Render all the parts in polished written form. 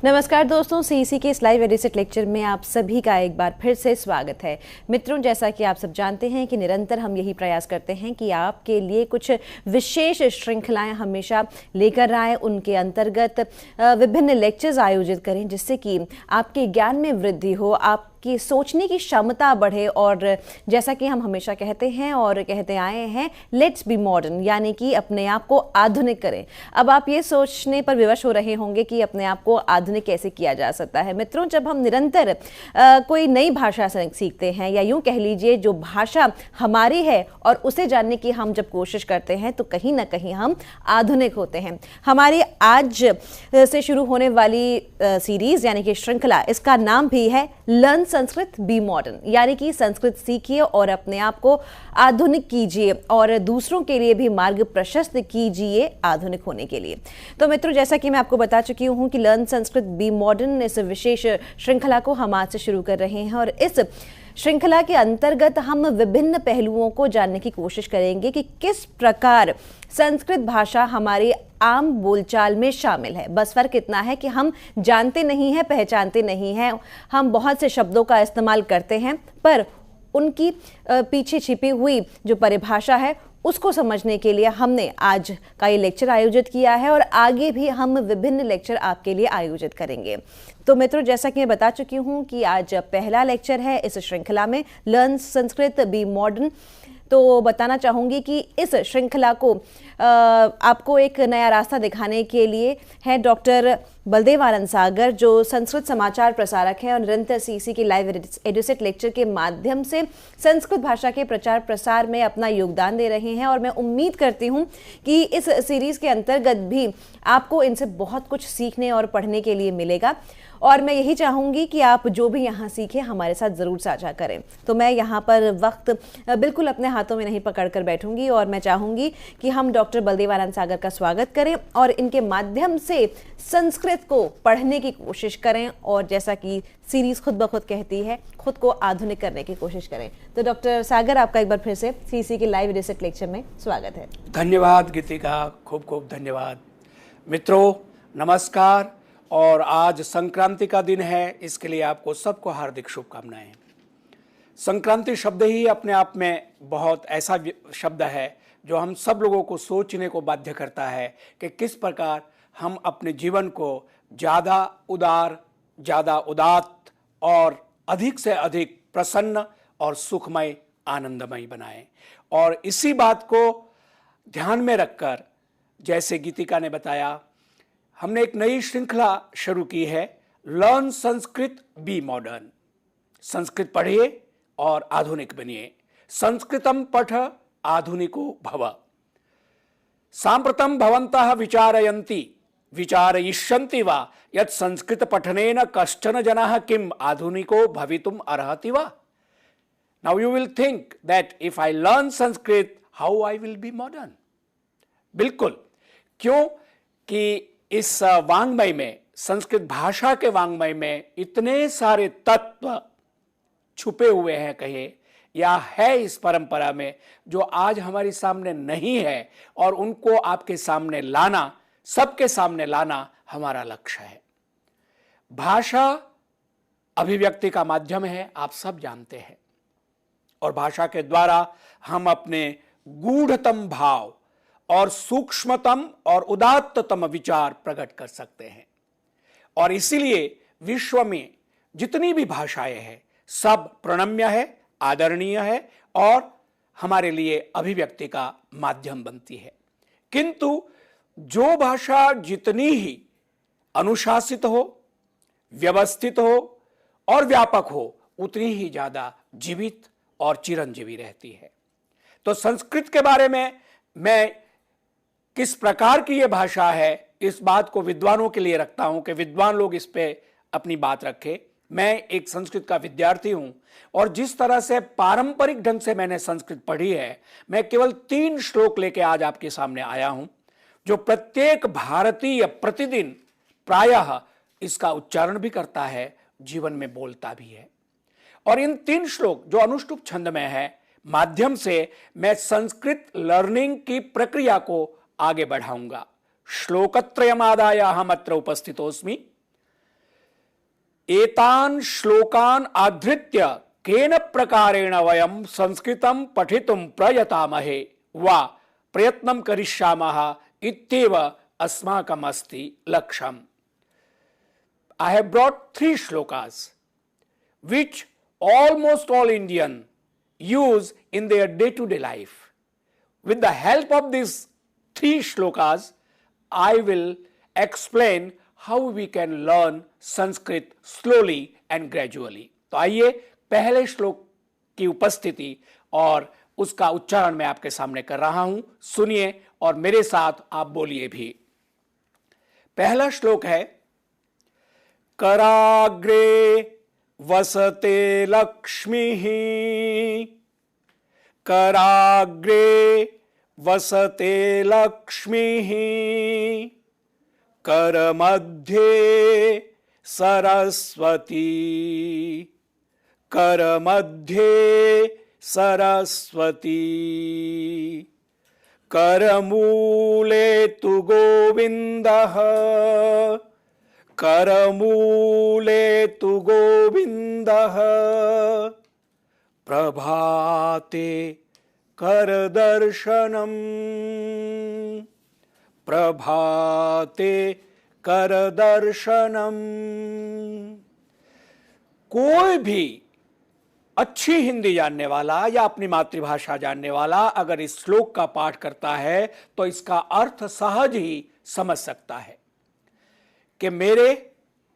नमस्कार दोस्तों, सीईसी के इस लाइव एडिसेट लेक्चर में आप सभी का एक बार फिर से स्वागत है। मित्रों, जैसा कि आप सब जानते हैं कि निरंतर हम यही प्रयास करते हैं कि आपके लिए कुछ विशेष श्रृंखलाएं हमेशा लेकर आए, उनके अंतर्गत विभिन्न लेक्चर्स आयोजित करें जिससे कि आपके ज्ञान में वृद्धि हो, आपकी सोचने की क्षमता बढ़े। और जैसा कि हम हमेशा कहते हैं और कहते आए हैं, लेट्स बी मॉडर्न, यानी कि अपने आप को आधुनिक करें। अब आप ये सोचने पर विवश हो रहे होंगे कि अपने आप को आधुनिक कैसे किया जा सकता है। मित्रों, जब हम निरंतर कोई नई भाषा सीखते हैं, या यूं कह लीजिए जो भाषा हमारी है और उसे जानने की हम जब कोशिश करते हैं, तो कहीं ना कहीं हम आधुनिक होते हैं। हमारी आज से शुरू होने वाली सीरीज यानी कि श्रृंखला, इसका नाम भी है लर्न संस्कृत बी मॉडर्न, यानी कि संस्कृत सीखिए और अपने आप को आधुनिक कीजिए और दूसरों के लिए भी मार्ग प्रशस्त कीजिए आधुनिक होने के लिए। तो मित्रों, जैसा कि मैं आपको बता चुकी हूं कि लर्न संस्कृत बी मॉडर्न इस विशेष श्रृंखला को हम आज से शुरू कर रहे हैं और इस श्रृंखला के अंतर्गत हम विभिन्न पहलुओं को जानने की कोशिश करेंगे कि किस प्रकार संस्कृत भाषा हमारी आम बोलचाल में शामिल है। बस फर्क इतना है कि हम जानते नहीं हैं, पहचानते नहीं हैं। हम बहुत से शब्दों का इस्तेमाल करते हैं, पर उनकी पीछे छिपी हुई जो परिभाषा है उसको समझने के लिए हमने आज का ये लेक्चर आयोजित किया है और आगे भी हम विभिन्न लेक्चर आपके लिए आयोजित करेंगे। तो मित्रों, जैसा कि मैं बता चुकी हूँ कि आज पहला लेक्चर है इस श्रृंखला में, लर्न संस्कृत बी मॉडर्न। तो बताना चाहूँगी कि इस श्रृंखला को आपको एक नया रास्ता दिखाने के लिए है डॉक्टर बलदेव आनंद सागर, जो संस्कृत समाचार प्रसारक हैं और निरंतर सीईसी की लाइव एडिसेट लेक्चर के माध्यम से संस्कृत भाषा के प्रचार प्रसार में अपना योगदान दे रहे हैं। और मैं उम्मीद करती हूं कि इस सीरीज के अंतर्गत भी आपको इनसे बहुत कुछ सीखने और पढ़ने के लिए मिलेगा। और मैं यही चाहूँगी कि आप जो भी यहाँ सीखें हमारे साथ ज़रूर साझा करें। तो मैं यहाँ पर वक्त बिल्कुल अपने हाथों में नहीं पकड़ कर बैठूंगी और मैं चाहूँगी कि हम डॉक्टर बलदेव आनंद सागर का स्वागत करें और इनके माध्यम से संस्कृत को पढ़ने की कोशिश करें और जैसा कि सीरीज खुद ब खुद कहती है, खुद को आधुनिक करने की कोशिश करें। तो डॉक्टर सागर, आपका एक बार फिर से सीईसी की लाइव एडिसेट लेक्चर में स्वागत है। धन्यवाद गीतिका, खूब खूब धन्यवाद। मित्रों नमस्कार। और आज संक्रांति का दिन है, इसके लिए आपको सबको हार्दिक शुभकामनाएं। संक्रांति शब्द ही अपने आप में बहुत ऐसा शब्द है जो हम सब लोगों को सोचने को बाध्य करता है कि किस प्रकार हम अपने जीवन को ज़्यादा उदार, ज़्यादा उदात्त और अधिक से अधिक प्रसन्न और सुखमय, आनंदमय बनाएं। और इसी बात को ध्यान में रखकर, जैसे गीतिका ने बताया, हमने एक नई श्रृंखला शुरू की है, learn Sanskrit be modern. Sanskrit पढ़िए और आधुनिक बनिए। संस्कृतम पठ आधुनिको भव। सांप्रतम भवन्तः विचारयन्ति विचारयिष्यन्ति वा यत् संस्कृत पठनेन कश्चन जनः किम आधुनिको भवितुम अर्हति वा। Now you will think that if I learn Sanskrit how I will be modern. बिल्कुल, क्यों कि इस वांग्मय में, संस्कृत भाषा के वांग्मय में इतने सारे तत्व छुपे हुए हैं, कहे या है इस परंपरा में, जो आज हमारे सामने नहीं है और उनको आपके सामने लाना, सबके सामने लाना हमारा लक्ष्य है। भाषा अभिव्यक्ति का माध्यम है, आप सब जानते हैं, और भाषा के द्वारा हम अपने गूढ़तम भाव और सूक्ष्मतम और उदात्ततम विचार प्रकट कर सकते हैं। और इसीलिए विश्व में जितनी भी भाषाएं हैं सब प्रणम्य है, आदरणीय है और हमारे लिए अभिव्यक्ति का माध्यम बनती है। किंतु जो भाषा जितनी ही अनुशासित हो, व्यवस्थित हो और व्यापक हो, उतनी ही ज्यादा जीवित और चिरंजीवी रहती है। तो संस्कृत के बारे में मैं किस प्रकार की यह भाषा है, इस बात को विद्वानों के लिए रखता हूं कि विद्वान लोग इस पे अपनी बात रखें। मैं एक संस्कृत का विद्यार्थी हूं और जिस तरह से पारंपरिक ढंग से मैंने संस्कृत पढ़ी है, मैं केवल 3 श्लोक लेके आज आपके सामने आया हूं, जो प्रत्येक भारतीय प्रतिदिन प्रायः इसका उच्चारण भी करता है, जीवन में बोलता भी है। और इन 3 श्लोक जो अनुष्टुप छंद में है, माध्यम से मैं संस्कृत लर्निंग की प्रक्रिया को आगे बढ़ाऊंगा। श्लोकत्रयमादाय अहम अत्र उपस्थितोस्मि। एतान श्लोकान आधृत्य केन प्रकारेण वयम संस्कृतं पठितुं प्रयतामहे वा प्रयत्नं करिष्यामः इत्येव अस्माकम् अस्ति लक्ष्यम्. I have brought 3 shlokas which almost all Indian use in their day-to-day life. With the help of these 3 shlokas, I will explain how we can learn Sanskrit slowly and gradually. तो आइए पहले श्लोक की उपस्थिति और उसका उच्चारण मैं आपके सामने कर रहा हूं. सुनिए और मेरे साथ आप बोलिए भी. पहला श्लोक है, कराग्रे वसते लक्ष्मीः, कराग्रे वसते लक्ष्मीः, करमध्ये सरस्वती, करमध्ये सरस्वती, करमूले तु गोविन्दः, करमूले तु गोविन्दः, प्रभाते करदर्शनम्, प्रभाते करदर्शनम्. कोई भी अच्छी हिंदी जानने वाला या अपनी मातृभाषा जानने वाला अगर इस श्लोक का पाठ करता है तो इसका अर्थ सहज ही समझ सकता है कि मेरे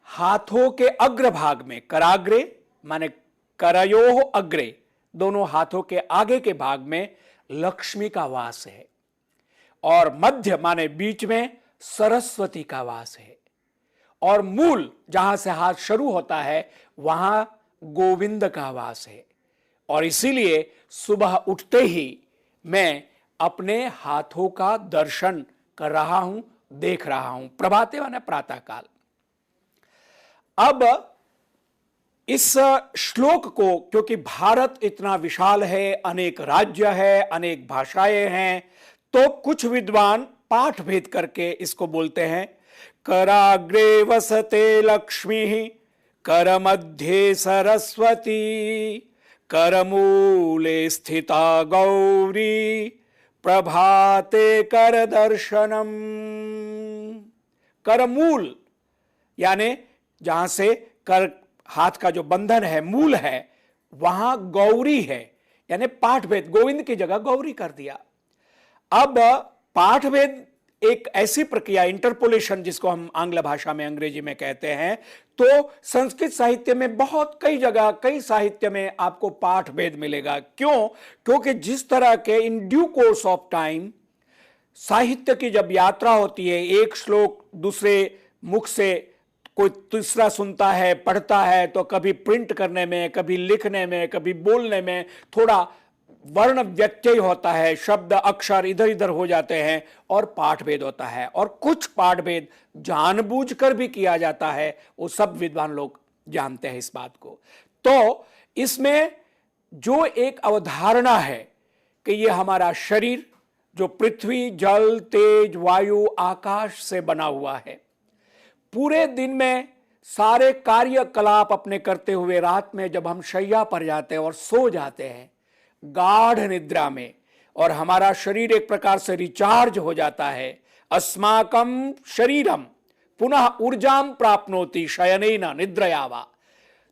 हाथों के अग्रभाग में, कराग्रे माने करयोः अग्रे, दोनों हाथों के आगे के भाग में लक्ष्मी का वास है और मध्य माने बीच में सरस्वती का वास है और मूल जहां से हाथ शुरू होता है वहां गोविंद का वास है. और इसीलिए सुबह उठते ही मैं अपने हाथों का दर्शन कर रहा हूं, देख रहा हूं. प्रभाते माने प्रातः काल. अब इस श्लोक को, क्योंकि भारत इतना विशाल है, अनेक राज्य है, अनेक भाषाएं हैं, तो कुछ विद्वान पाठ भेद करके इसको बोलते हैं, कराग्रे वसते लक्ष्मीः, करमध्ये सरस्वती, करमूले स्थिता गौरी, प्रभाते करदर्शनम्. करमूल यानी जहां से कर हाथ का जो बंधन है, मूल है, वहां गौरी है, यानी पाठभेद, गोविंद की जगह गौरी कर दिया. अब पाठभेद एक ऐसी प्रक्रिया, इंटरपोलेशन जिसको हम आंग्ल भाषा में, अंग्रेजी में कहते हैं, तो संस्कृत साहित्य में बहुत कई जगह, कई साहित्य में आपको पाठ भेद मिलेगा. क्यों? क्योंकि जिस तरह के in due course of time साहित्य की जब यात्रा होती है, एक श्लोक दूसरे मुख से कोई तीसरा सुनता है, पढ़ता है, तो कभी प्रिंट करने में, कभी लिखने में, कभी बोलने में थोड़ा वर्ण व्यत्यय होता है, शब्द अक्षर इधर इधर हो जाते हैं और पाठभेद होता है. और कुछ पाठभेद जानबूझकर भी किया जाता है, वो सब विद्वान लोग जानते हैं इस बात को. तो इसमें जो एक अवधारणा है कि ये हमारा शरीर जो पृथ्वी, जल, तेज, वायु, आकाश से बना हुआ है, पूरे दिन में सारे कार्यकलाप अपने करते हुए रात में जब हम शैया पर जाते हैं और सो जाते हैं गाढ़ निद्रा में, और हमारा शरीर एक प्रकार से रिचार्ज हो जाता है, अस्माकं शरीरम पुनः ऊर्जाम प्राप्नोति शयनेन निद्रया वा.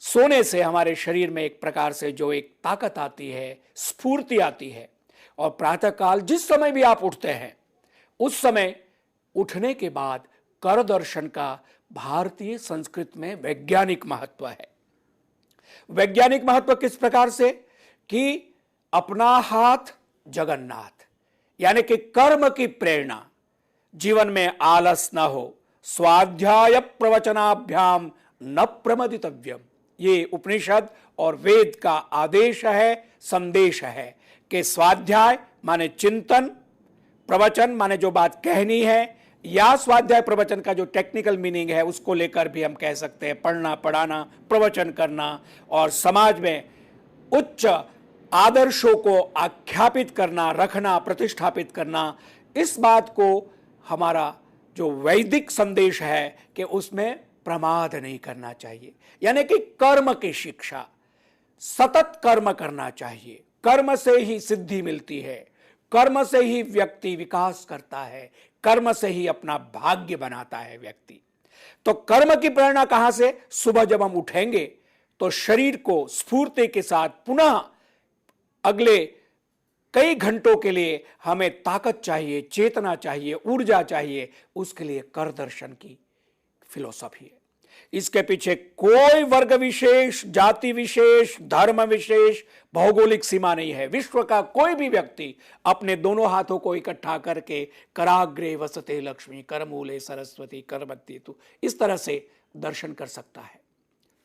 सोने से हमारे शरीर में एक प्रकार से जो एक ताकत आती है, स्फूर्ति आती है. और प्रातःकाल जिस समय भी आप उठते हैं, उस समय उठने के बाद कर दर्शन का भारतीय संस्कृत में वैज्ञानिक महत्व है. वैज्ञानिक महत्व किस प्रकार से कि अपना हाथ जगन्नाथ, यानी कि कर्म की प्रेरणा, जीवन में आलस न हो, स्वाध्याय प्रवचनाभ्याम न प्रमदितव्यम. ये उपनिषद और वेद का आदेश है, संदेश है कि स्वाध्याय माने चिंतन, प्रवचन माने जो बात कहनी है, या स्वाध्याय प्रवचन का जो टेक्निकल मीनिंग है उसको लेकर भी हम कह सकते हैं पढ़ना, पढ़ाना, प्रवचन करना और समाज में उच्च आदर्शों को आख्यापित करना, रखना, प्रतिष्ठापित करना. इस बात को हमारा जो वैदिक संदेश है कि उसमें प्रमाद नहीं करना चाहिए, यानी कि कर्म की शिक्षा, सतत कर्म करना चाहिए। कर्म से ही सिद्धि मिलती है, कर्म से ही व्यक्ति विकास करता है, कर्म से ही अपना भाग्य बनाता है व्यक्ति। तो कर्म की प्रेरणा कहां से? सुबह जब हम उठेंगे तो शरीर को स्फूर्ति के साथ पुनः अगले कई घंटों के लिए हमें ताकत चाहिए, चेतना चाहिए, ऊर्जा चाहिए। उसके लिए कर दर्शन की फिलॉसफी है। इसके पीछे कोई वर्ग विशेष, जाति विशेष, धर्म विशेष, भौगोलिक सीमा नहीं है। विश्व का कोई भी व्यक्ति अपने दोनों हाथों को इकट्ठा करके कराग्रे वसते लक्ष्मी, करमूले सरस्वती, करमध्य तु, इस तरह से दर्शन कर सकता है।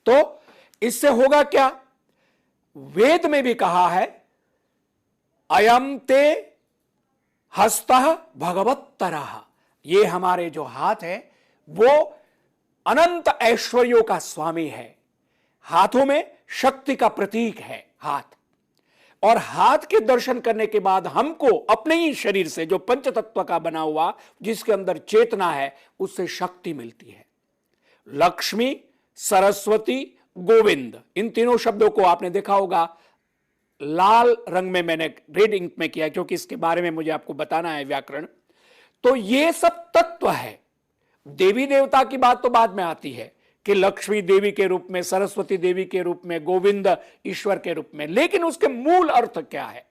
तो इससे होगा क्या? वेद में भी कहा है, अयम ते हस्तः भगवत्तरः, ये हमारे जो हाथ है वो अनंत ऐश्वर्यों का स्वामी है। हाथों में शक्ति का प्रतीक है हाथ। और हाथ के दर्शन करने के बाद हमको अपने ही शरीर से, जो पंच तत्व का बना हुआ, जिसके अंदर चेतना है, उससे शक्ति मिलती है। लक्ष्मी, सरस्वती, गोविंद, इन तीनों शब्दों को आपने देखा होगा लाल रंग में मैंने रेड इंक में किया, क्योंकि इसके बारे में मुझे आपको बताना है व्याकरण। तो ये सब तत्व है। देवी देवता की बात तो बाद में आती है कि लक्ष्मी देवी के रूप में, सरस्वती देवी के रूप में, गोविंद ईश्वर के रूप में, लेकिन उसके मूल अर्थ क्या है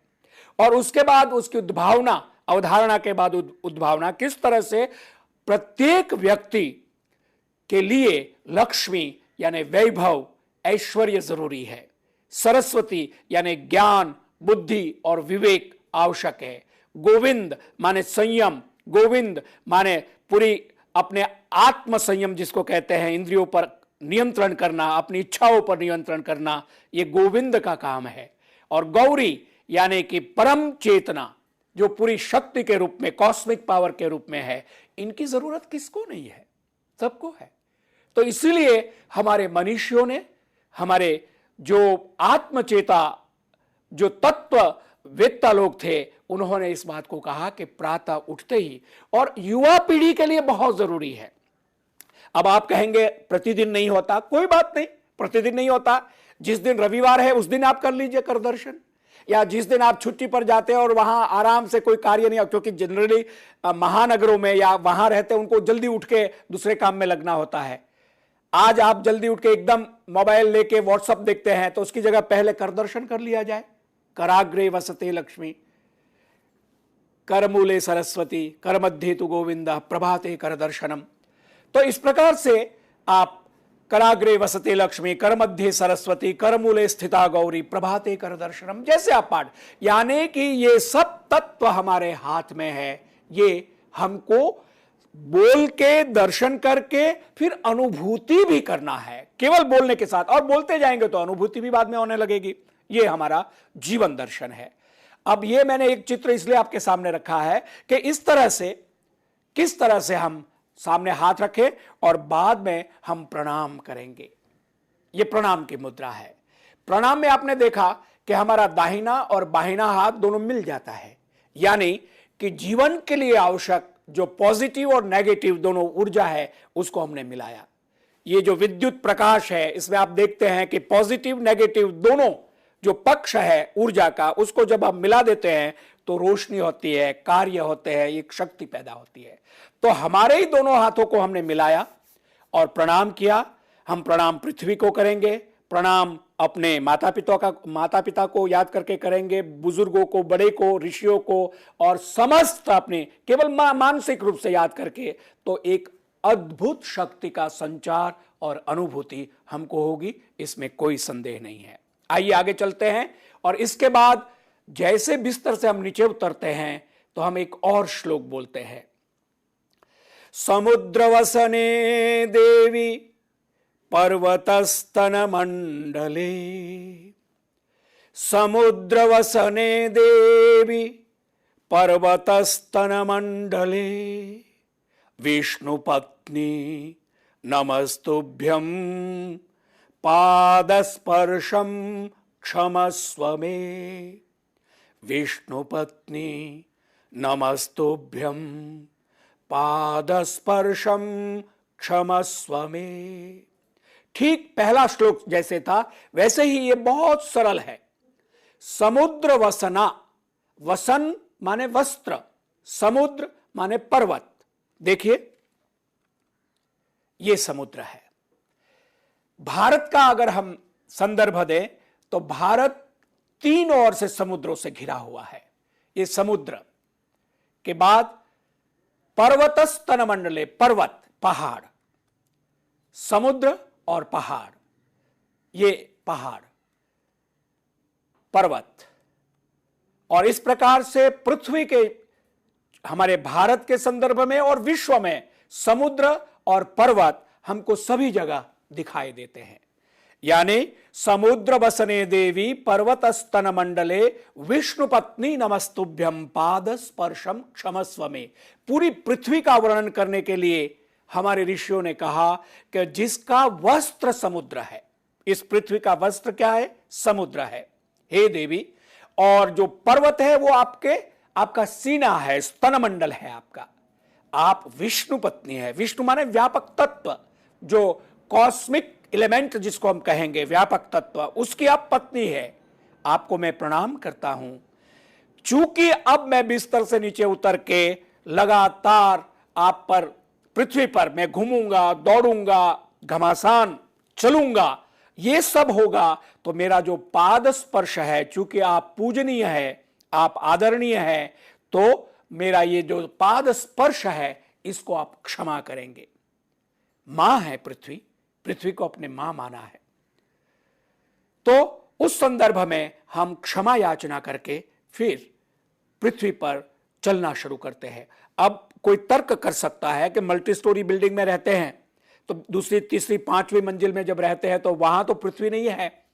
और उसके बाद उसकी उद्भावना, अवधारणा के बाद उद्भावना, किस तरह से प्रत्येक व्यक्ति के लिए लक्ष्मी यानी वैभव, ऐश्वर्य जरूरी है, सरस्वती यानी ज्ञान, बुद्धि और विवेक आवश्यक है, गोविंद माने संयम, गोविंद माने पूरी अपने आत्म संयम जिसको कहते हैं, इंद्रियों पर नियंत्रण करना, अपनी इच्छाओं पर नियंत्रण करना, ये गोविंद का काम है। और गौरी यानी कि परम चेतना, जो पूरी शक्ति के रूप में, कॉस्मिक पावर के रूप में है। इनकी जरूरत किसको नहीं है? सबको है। तो इसीलिए हमारे मनीषियों ने, हमारे जो आत्मचेता, जो तत्व वेत्ता लोग थे, उन्होंने इस बात को कहा कि प्रातः उठते ही, और युवा पीढ़ी के लिए बहुत जरूरी है। अब आप कहेंगे प्रतिदिन नहीं होता, कोई बात नहीं, प्रतिदिन नहीं होता। जिस दिन रविवार है उस दिन आप कर लीजिए कर दर्शन, या जिस दिन आप छुट्टी पर जाते हैं और वहां आराम से कोई कार्य नहीं, क्योंकि जनरली महानगरों में या वहां रहते उनको जल्दी उठ के दूसरे काम में लगना होता है। आज आप जल्दी उठ के एकदम मोबाइल लेके व्हाट्सएप देखते हैं, तो उसकी जगह पहले कर दर्शन कर लिया जाए। कराग्रे वसते लक्ष्मी, करमूले सरस्वती, करमध्ये तु गोविंद, प्रभाते कर दर्शनम। तो इस प्रकार से आप कराग्रे वसते लक्ष्मी, करमध्ये सरस्वती, करमूले स्थिता गौरी, प्रभाते कर दर्शनम, जैसे आप पाठ, यानी कि ये सब तत्व हमारे हाथ में है। ये हमको बोल के, दर्शन करके, फिर अनुभूति भी करना है, केवल बोलने के साथ। और बोलते जाएंगे तो अनुभूति भी बाद में होने लगेगी। ये हमारा जीवन दर्शन है। अब ये मैंने एक चित्र इसलिए आपके सामने रखा है कि इस तरह से, किस तरह से हम सामने हाथ रखें और बाद में हम प्रणाम करेंगे। ये प्रणाम की मुद्रा है। प्रणाम में आपने देखा कि हमारा दाहिना और बाहिना हाथ दोनों मिल जाता है, यानी कि जीवन के लिए आवश्यक जो पॉजिटिव और नेगेटिव दोनों ऊर्जा है उसको हमने मिलाया। ये जो विद्युत प्रकाश है, इसमें आप देखते हैं कि पॉजिटिव नेगेटिव दोनों जो पक्ष है ऊर्जा का, उसको जब आप मिला देते हैं तो रोशनी होती है, कार्य होते हैं, एक शक्ति पैदा होती है। तो हमारे ही दोनों हाथों को हमने मिलाया और प्रणाम किया। हम प्रणाम पृथ्वी को करेंगे, प्रणाम अपने माता पिता को याद करके करेंगे, बुजुर्गों को, बड़े को, ऋषियों को, और समस्त अपने केवल मानसिक रूप से याद करके, तो एक अद्भुत शक्ति का संचार और अनुभूति हमको होगी, इसमें कोई संदेह नहीं है। आइए आगे चलते हैं। और इसके बाद जैसे बिस्तर से हम नीचे उतरते हैं तो हम एक और श्लोक बोलते हैं। समुद्रवसने देवी पर्वतस्तन मंडले, समुद्रवसने देवी पर्वतस्तन मंडले, विष्णुपत्नी नमस्तुभ्यं पादस्पर्शं क्षमस्व मे, विष्णुपत्नी नमस्तुभ्यं पादस्पर्शं क्षमस्व मे। ठीक पहला श्लोक जैसे था वैसे ही ये बहुत सरल है। समुद्र वसना, वसन माने वस्त्र, समुद्र माने पर्वत। देखिए ये समुद्र है। भारत का अगर हम संदर्भ दें तो भारत 3 ओर से समुद्रों से घिरा हुआ है। ये समुद्र के बाद पर्वतस्तन मंडले, पर्वत पहाड़, समुद्र और पहाड़, ये पहाड़ पर्वत। और इस प्रकार से पृथ्वी के, हमारे भारत के संदर्भ में और विश्व में समुद्र और पर्वत हमको सभी जगह दिखाई देते हैं। यानी समुद्र वसने देवी पर्वत स्तन मंडले विष्णु पत्नी नमस्तुभ्यम पाद स्पर्शम क्षमस्व में। पूरी पृथ्वी का वर्णन करने के लिए हमारे ऋषियों ने कहा कि जिसका वस्त्र समुद्र है, इस पृथ्वी का वस्त्र क्या है? समुद्र है, हे देवी। और जो पर्वत है वो आपका सीना है, स्तन मंडल है आपका। आप विष्णु पत्नी है। विष्णु माने व्यापक तत्व, जो कॉस्मिक एलिमेंट जिसको हम कहेंगे, व्यापक तत्व, उसकी आप पत्नी है। आपको मैं प्रणाम करता हूं। चूंकि अब मैं बिस्तर से नीचे उतर के लगातार आप पर, पृथ्वी पर मैं घूमूंगा, दौड़ूंगा, घमासान चलूंगा, ये सब होगा, तो मेरा जो पाद स्पर्श है, चूंकि आप पूजनीय है, आप आदरणीय है, तो मेरा ये जो पाद स्पर्श है इसको आप क्षमा करेंगे। मां है पृथ्वी, पृथ्वी को अपने मां माना है। तो उस संदर्भ में हम क्षमा याचना करके फिर पृथ्वी पर चलना शुरू करते हैं। अब कोई तर्क कर सकता है कि मल्टी स्टोरी बिल्डिंग में रहते हैं तो दूसरी, तीसरी, 5वीं मंजिल में जब रहते हैं तो वहां तो पृथ्वी नहीं है,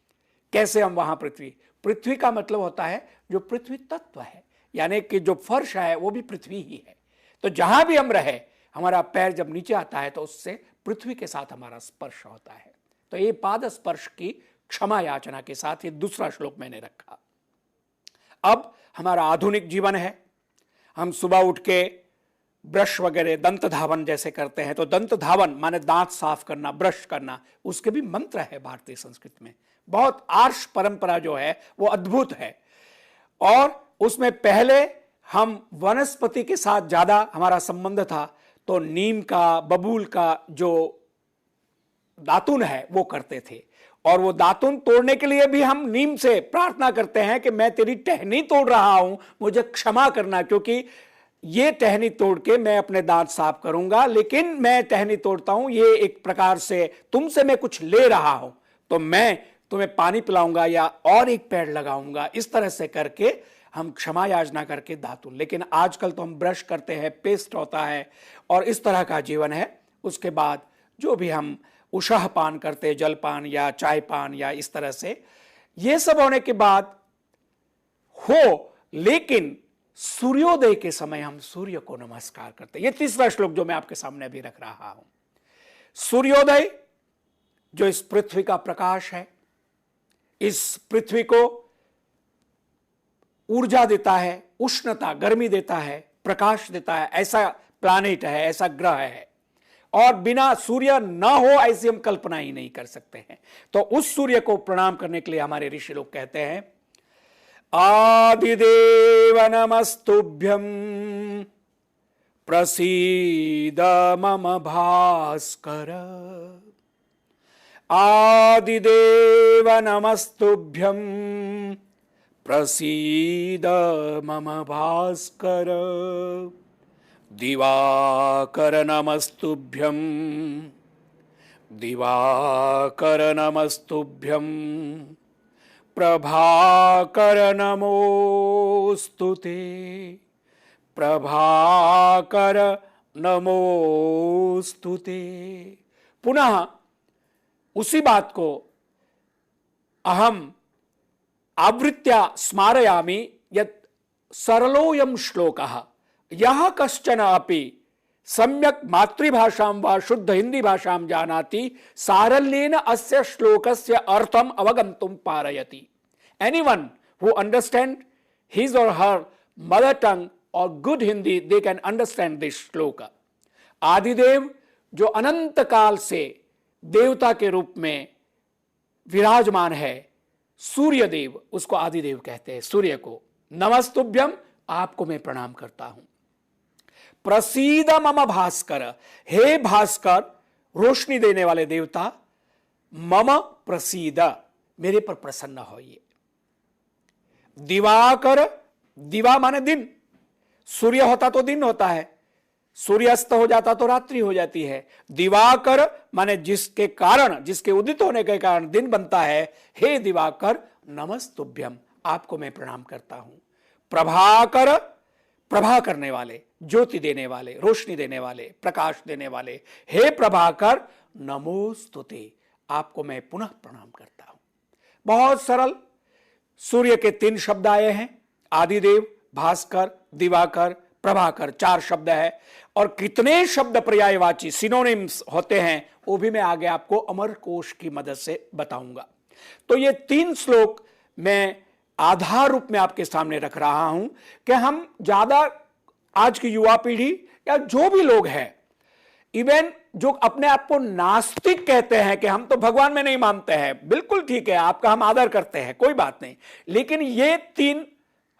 कैसे हम वहां पृथ्वी? पृथ्वी का मतलब होता है जो पृथ्वी तत्व है, यानी कि जो फर्श है वो भी पृथ्वी ही है। तो जहां भी हम रहे, हमारा पैर जब नीचे आता है तो उससे पृथ्वी के साथ हमारा स्पर्श होता है। तो ये पाद स्पर्श की क्षमा याचना के साथ ये दूसरा श्लोक मैंने रखा। अब हमारा आधुनिक जीवन है, हम सुबह उठ के ब्रश वगैरह, दंत धावन जैसे करते हैं, तो दंत धावन माने दांत साफ करना, ब्रश करना, उसके भी मंत्र है भारतीय संस्कृति में। बहुत आर्ष परंपरा जो है वो अद्भुत है। और उसमें पहले हम वनस्पति के साथ ज्यादा हमारा संबंध था, तो नीम का, बबूल का जो दातुन है वो करते थे। और वो दातुन तोड़ने के लिए भी हम नीम से प्रार्थना करते हैं कि मैं तेरी टहनी तोड़ रहा हूं, मुझे क्षमा करना, क्योंकि ये टहनी तोड़ के मैं अपने दांत साफ करूंगा, लेकिन मैं टहनी तोड़ता हूं, ये एक प्रकार से तुमसे मैं कुछ ले रहा हूं, तो मैं तुम्हें पानी पिलाऊंगा या और एक पेड़ लगाऊंगा। इस तरह से करके हम क्षमा याचना करके दातुन। लेकिन आजकल तो हम ब्रश करते हैं, पेस्ट होता है और इस तरह का जीवन है। उसके बाद जो भी हम उषाह पान करते, जलपान या चाय पान या इस तरह से, ये सब होने के बाद हो, लेकिन सूर्योदय के समय हम सूर्य को नमस्कार करते हैं। ये तीसरा श्लोक जो मैं आपके सामने अभी रख रहा हूं। सूर्योदय जो इस पृथ्वी का प्रकाश है, इस पृथ्वी को ऊर्जा देता है, उष्णता, गर्मी देता है, प्रकाश देता है, ऐसा प्लैनेट है, ऐसा ग्रह है। और बिना सूर्य ना हो ऐसी हम कल्पना ही नहीं कर सकते हैं। तो उस सूर्य को प्रणाम करने के लिए हमारे ऋषि लोग कहते हैं, आदिदेव नमस्तुभ्यं प्रसीद मम भास्कर। आदिदेव नमस्तुभ्यं प्रसीद मम भास्कर। दिवाकर नमस्तुभ्यं, दिवाकर नमस्तुभ्यं प्रभाकर नमोस्तुते, प्रभाकर नमोस्तुते। पुनः उसी बात को अहम आवृत्या स्मारयामि यत् सरलोऽयं श्लोकः यः कश्चन अपि सम्यक मातृभाषां वा शुद्ध हिंदी भाषां जानाति सारल्येन अस्य श्लोकस्य अर्थम अवगन्तुं पारयति। Anyone who understand his or her mother tongue or good Hindi, they can understand this shloka. Adidev जो अनंत काल से देवता के रूप में विराजमान है, सूर्य देव, उसको आदिदेव कहते हैं। सूर्य को नमस्तुभ्यम, आपको मैं प्रणाम करता हूं। प्रसीद मम भास्कर, हे भास्कर, रोशनी देने वाले देवता, मम प्रसीद, मेरे पर प्रसन्न होइए। दिवाकर, दिवा माने दिन, सूर्य होता तो दिन होता है, सूर्यास्त हो जाता तो रात्रि हो जाती है। दिवाकर माने जिसके कारण, जिसके उदित होने के कारण दिन बनता है। हे दिवाकर, नमस्तुभ्यम, आपको मैं प्रणाम करता हूं। प्रभाकर, प्रभा करने वाले, ज्योति देने वाले, रोशनी देने वाले, प्रकाश देने वाले, हे प्रभाकर, नमोस्तुते, आपको मैं पुनः प्रणाम करता हूं। बहुत सरल। सूर्य के 3 शब्द आए हैं, आदिदेव, भास्कर, दिवाकर, प्रभाकर, 4 शब्द है। और कितने शब्द पर्यायवाची सिनोनिम्स होते हैं वो भी मैं आगे आपको अमरकोश की मदद से बताऊंगा। तो ये 3 श्लोक मैं आधार रूप में आपके सामने रख रहा हूं कि हम ज्यादा आज की युवा पीढ़ी या जो भी लोग हैं, इवन जो अपने आप को नास्तिक कहते हैं कि हम तो भगवान में नहीं मानते हैं, बिल्कुल ठीक है, आपका हम आदर करते हैं, कोई बात नहीं, लेकिन ये 3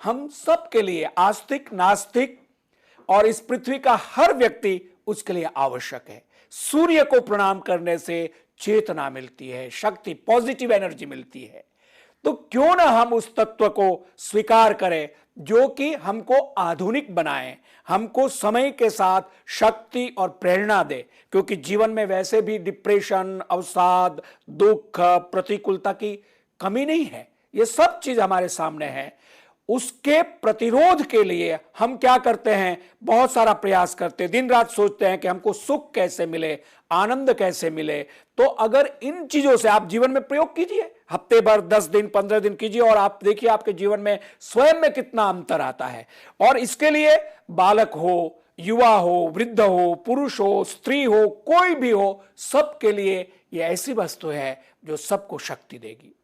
हम सब के लिए, आस्तिक, नास्तिक और इस पृथ्वी का हर व्यक्ति, उसके लिए आवश्यक है। सूर्य को प्रणाम करने से चेतना मिलती है, शक्ति, पॉजिटिव एनर्जी मिलती है। तो क्यों ना हम उस तत्व को स्वीकार करें जो कि हमको आधुनिक बनाए, हमको समय के साथ शक्ति और प्रेरणा दे। क्योंकि जीवन में वैसे भी डिप्रेशन, अवसाद, दुख, प्रतिकूलता की कमी नहीं है, ये सब चीज हमारे सामने है। उसके प्रतिरोध के लिए हम क्या करते हैं, बहुत सारा प्रयास करते हैं, दिन रात सोचते हैं कि हमको सुख कैसे मिले, आनंद कैसे मिले। तो अगर इन चीजों से आप जीवन में प्रयोग कीजिए, हफ्ते भर, 10 दिन, 15 दिन कीजिए, और आप देखिए आपके जीवन में स्वयं में कितना अंतर आता है। और इसके लिए बालक हो, युवा हो, वृद्ध हो, पुरुष हो, स्त्री हो, कोई भी हो, सबके लिए यह ऐसी वस्तु है जो सबको शक्ति देगी।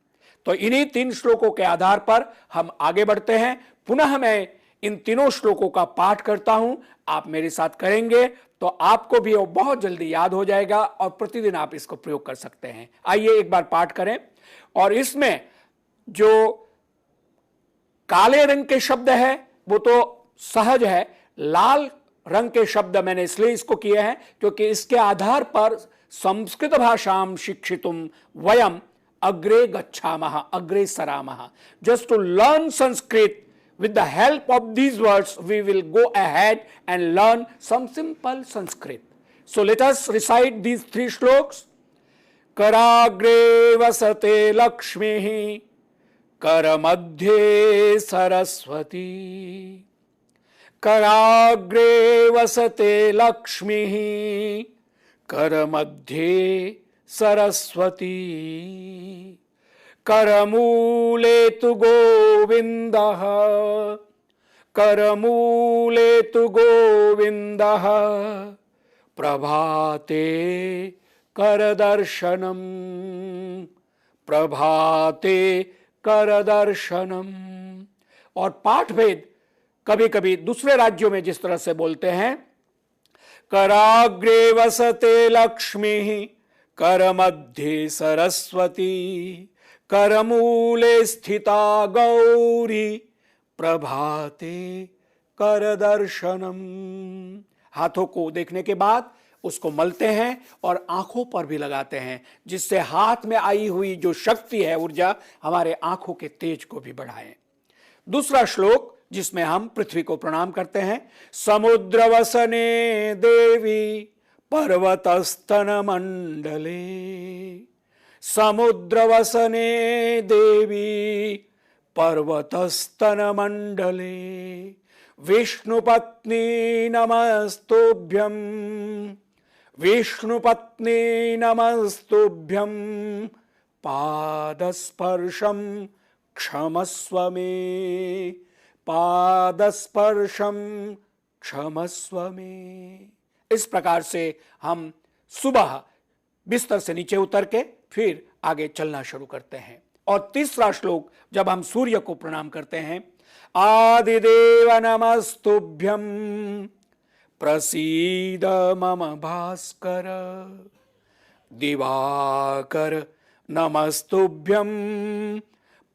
तो इन्हीं 3 श्लोकों के आधार पर हम आगे बढ़ते हैं। पुनः मैं इन तीनों श्लोकों का पाठ करता हूं, आप मेरे साथ करेंगे तो आपको भी वो बहुत जल्दी याद हो जाएगा और प्रतिदिन आप इसको प्रयोग कर सकते हैं। आइए एक बार पाठ करें। और इसमें जो काले रंग के शब्द है वो तो सहज है, लाल रंग के शब्द मैंने इसलिए इसको किए हैं क्योंकि इसके आधार पर संस्कृत भाषाम शिक्षितुम वयम अग्रे गच्छामः, अग्रे सरामः। Just to learn Sanskrit, with the help of these words, we will go ahead and learn some simple Sanskrit. So let us recite these 3 shloks. कराग्रे वसते लक्ष्मीः, करमध्ये सरस्वती। कराग्रे वसते लक्ष्मीः, करमध्ये सरस्वती। करमूले तु गोविन्दः, करमूले तु गोविन्दः। प्रभाते करदर्शनम्, प्रभाते करदर्शनम्। और पाठ भेद कभी कभी दूसरे राज्यों में जिस तरह से बोलते हैं, कराग्रे वसते लक्ष्मीः, करमध्ये सरस्वती। करमूले स्थिता गौरी, प्रभाते करदर्शनम्। हाथों को देखने के बाद उसको मलते हैं और आंखों पर भी लगाते हैं, जिससे हाथ में आई हुई जो शक्ति है, ऊर्जा, हमारे आंखों के तेज को भी बढ़ाए। दूसरा श्लोक जिसमें हम पृथ्वी को प्रणाम करते हैं। समुद्र वसने देवी, पर्वतस्तन मंडले। समुद्र वसने देवी, पर्वतस्तन मंडले। विष्णुपत्नी नमस्तुभ्यं, विष्णुपत्नी नमस्तुभ्यं। पादस्पर्शं क्षमस्व मे, पादस्पर्शं क्षमस्व मे। इस प्रकार से हम सुबह बिस्तर से नीचे उतर के फिर आगे चलना शुरू करते हैं। और तीसरा श्लोक जब हम सूर्य को प्रणाम करते हैं, आदिदेव नमस्तुभ्यं, प्रसीद मम भास्कर दिवाकर नमस्तुभ्यं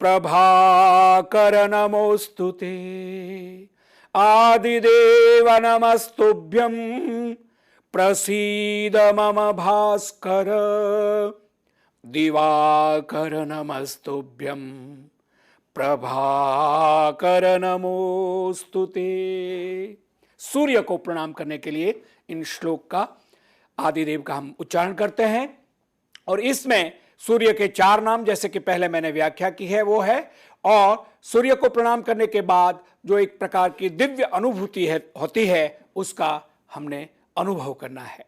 प्रभाकर नमोस्तुते आदिदेव नमस्तुभ्यं प्रसीद मम भास्कर दिवाकर नमस्तुभ्यं प्रभाकर नमोस्तुते। सूर्य को प्रणाम करने के लिए इन श्लोक का आदिदेव का हम उच्चारण करते हैं। और इसमें सूर्य के 4 नाम, जैसे कि पहले मैंने व्याख्या की है, वो है, और सूर्य को प्रणाम करने के बाद जो एक प्रकार की दिव्य अनुभूति होती है, उसका हमने अनुभव करना है।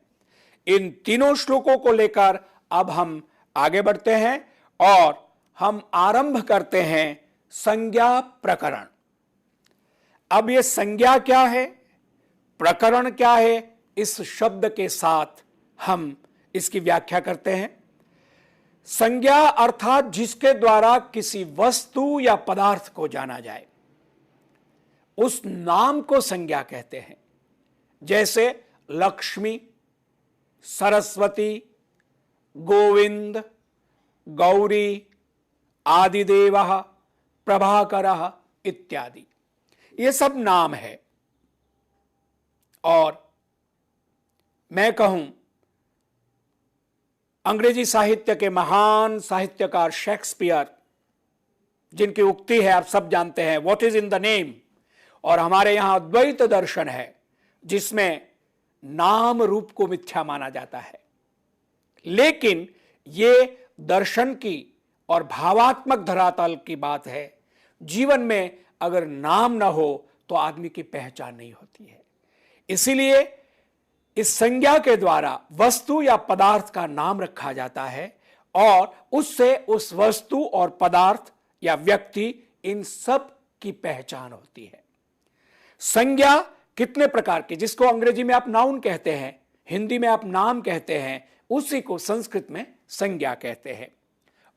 इन तीनों श्लोकों को लेकर अब हम आगे बढ़ते हैं और हम आरंभ करते हैं संज्ञा प्रकरण। अब ये संज्ञा क्या है, प्रकरण क्या है, इस शब्द के साथ हम इसकी व्याख्या करते हैं। संज्ञा अर्थात जिसके द्वारा किसी वस्तु या पदार्थ को जाना जाए, उस नाम को संज्ञा कहते हैं। जैसे लक्ष्मी, सरस्वती, गोविंद, गौरी, आदिदेवः, प्रभाकरः इत्यादि, ये सब नाम है। और मैं कहूं, अंग्रेजी साहित्य के महान साहित्यकार शेक्सपियर, जिनकी उक्ति है आप सब जानते हैं, what is in the name. और हमारे यहां द्वैत दर्शन है, जिसमें नाम रूप को मिथ्या माना जाता है। लेकिन ये दर्शन की और भावात्मक धरातल की बात है। जीवन में अगर नाम ना हो तो आदमी की पहचान नहीं होती है। इसीलिए इस संज्ञा के द्वारा वस्तु या पदार्थ का नाम रखा जाता है और उससे उस वस्तु और पदार्थ या व्यक्ति, इन सब की पहचान होती है। संज्ञा कितने प्रकार की, जिसको अंग्रेजी में आप नाउन कहते हैं, हिंदी में आप नाम कहते हैं, उसी को संस्कृत में संज्ञा कहते हैं।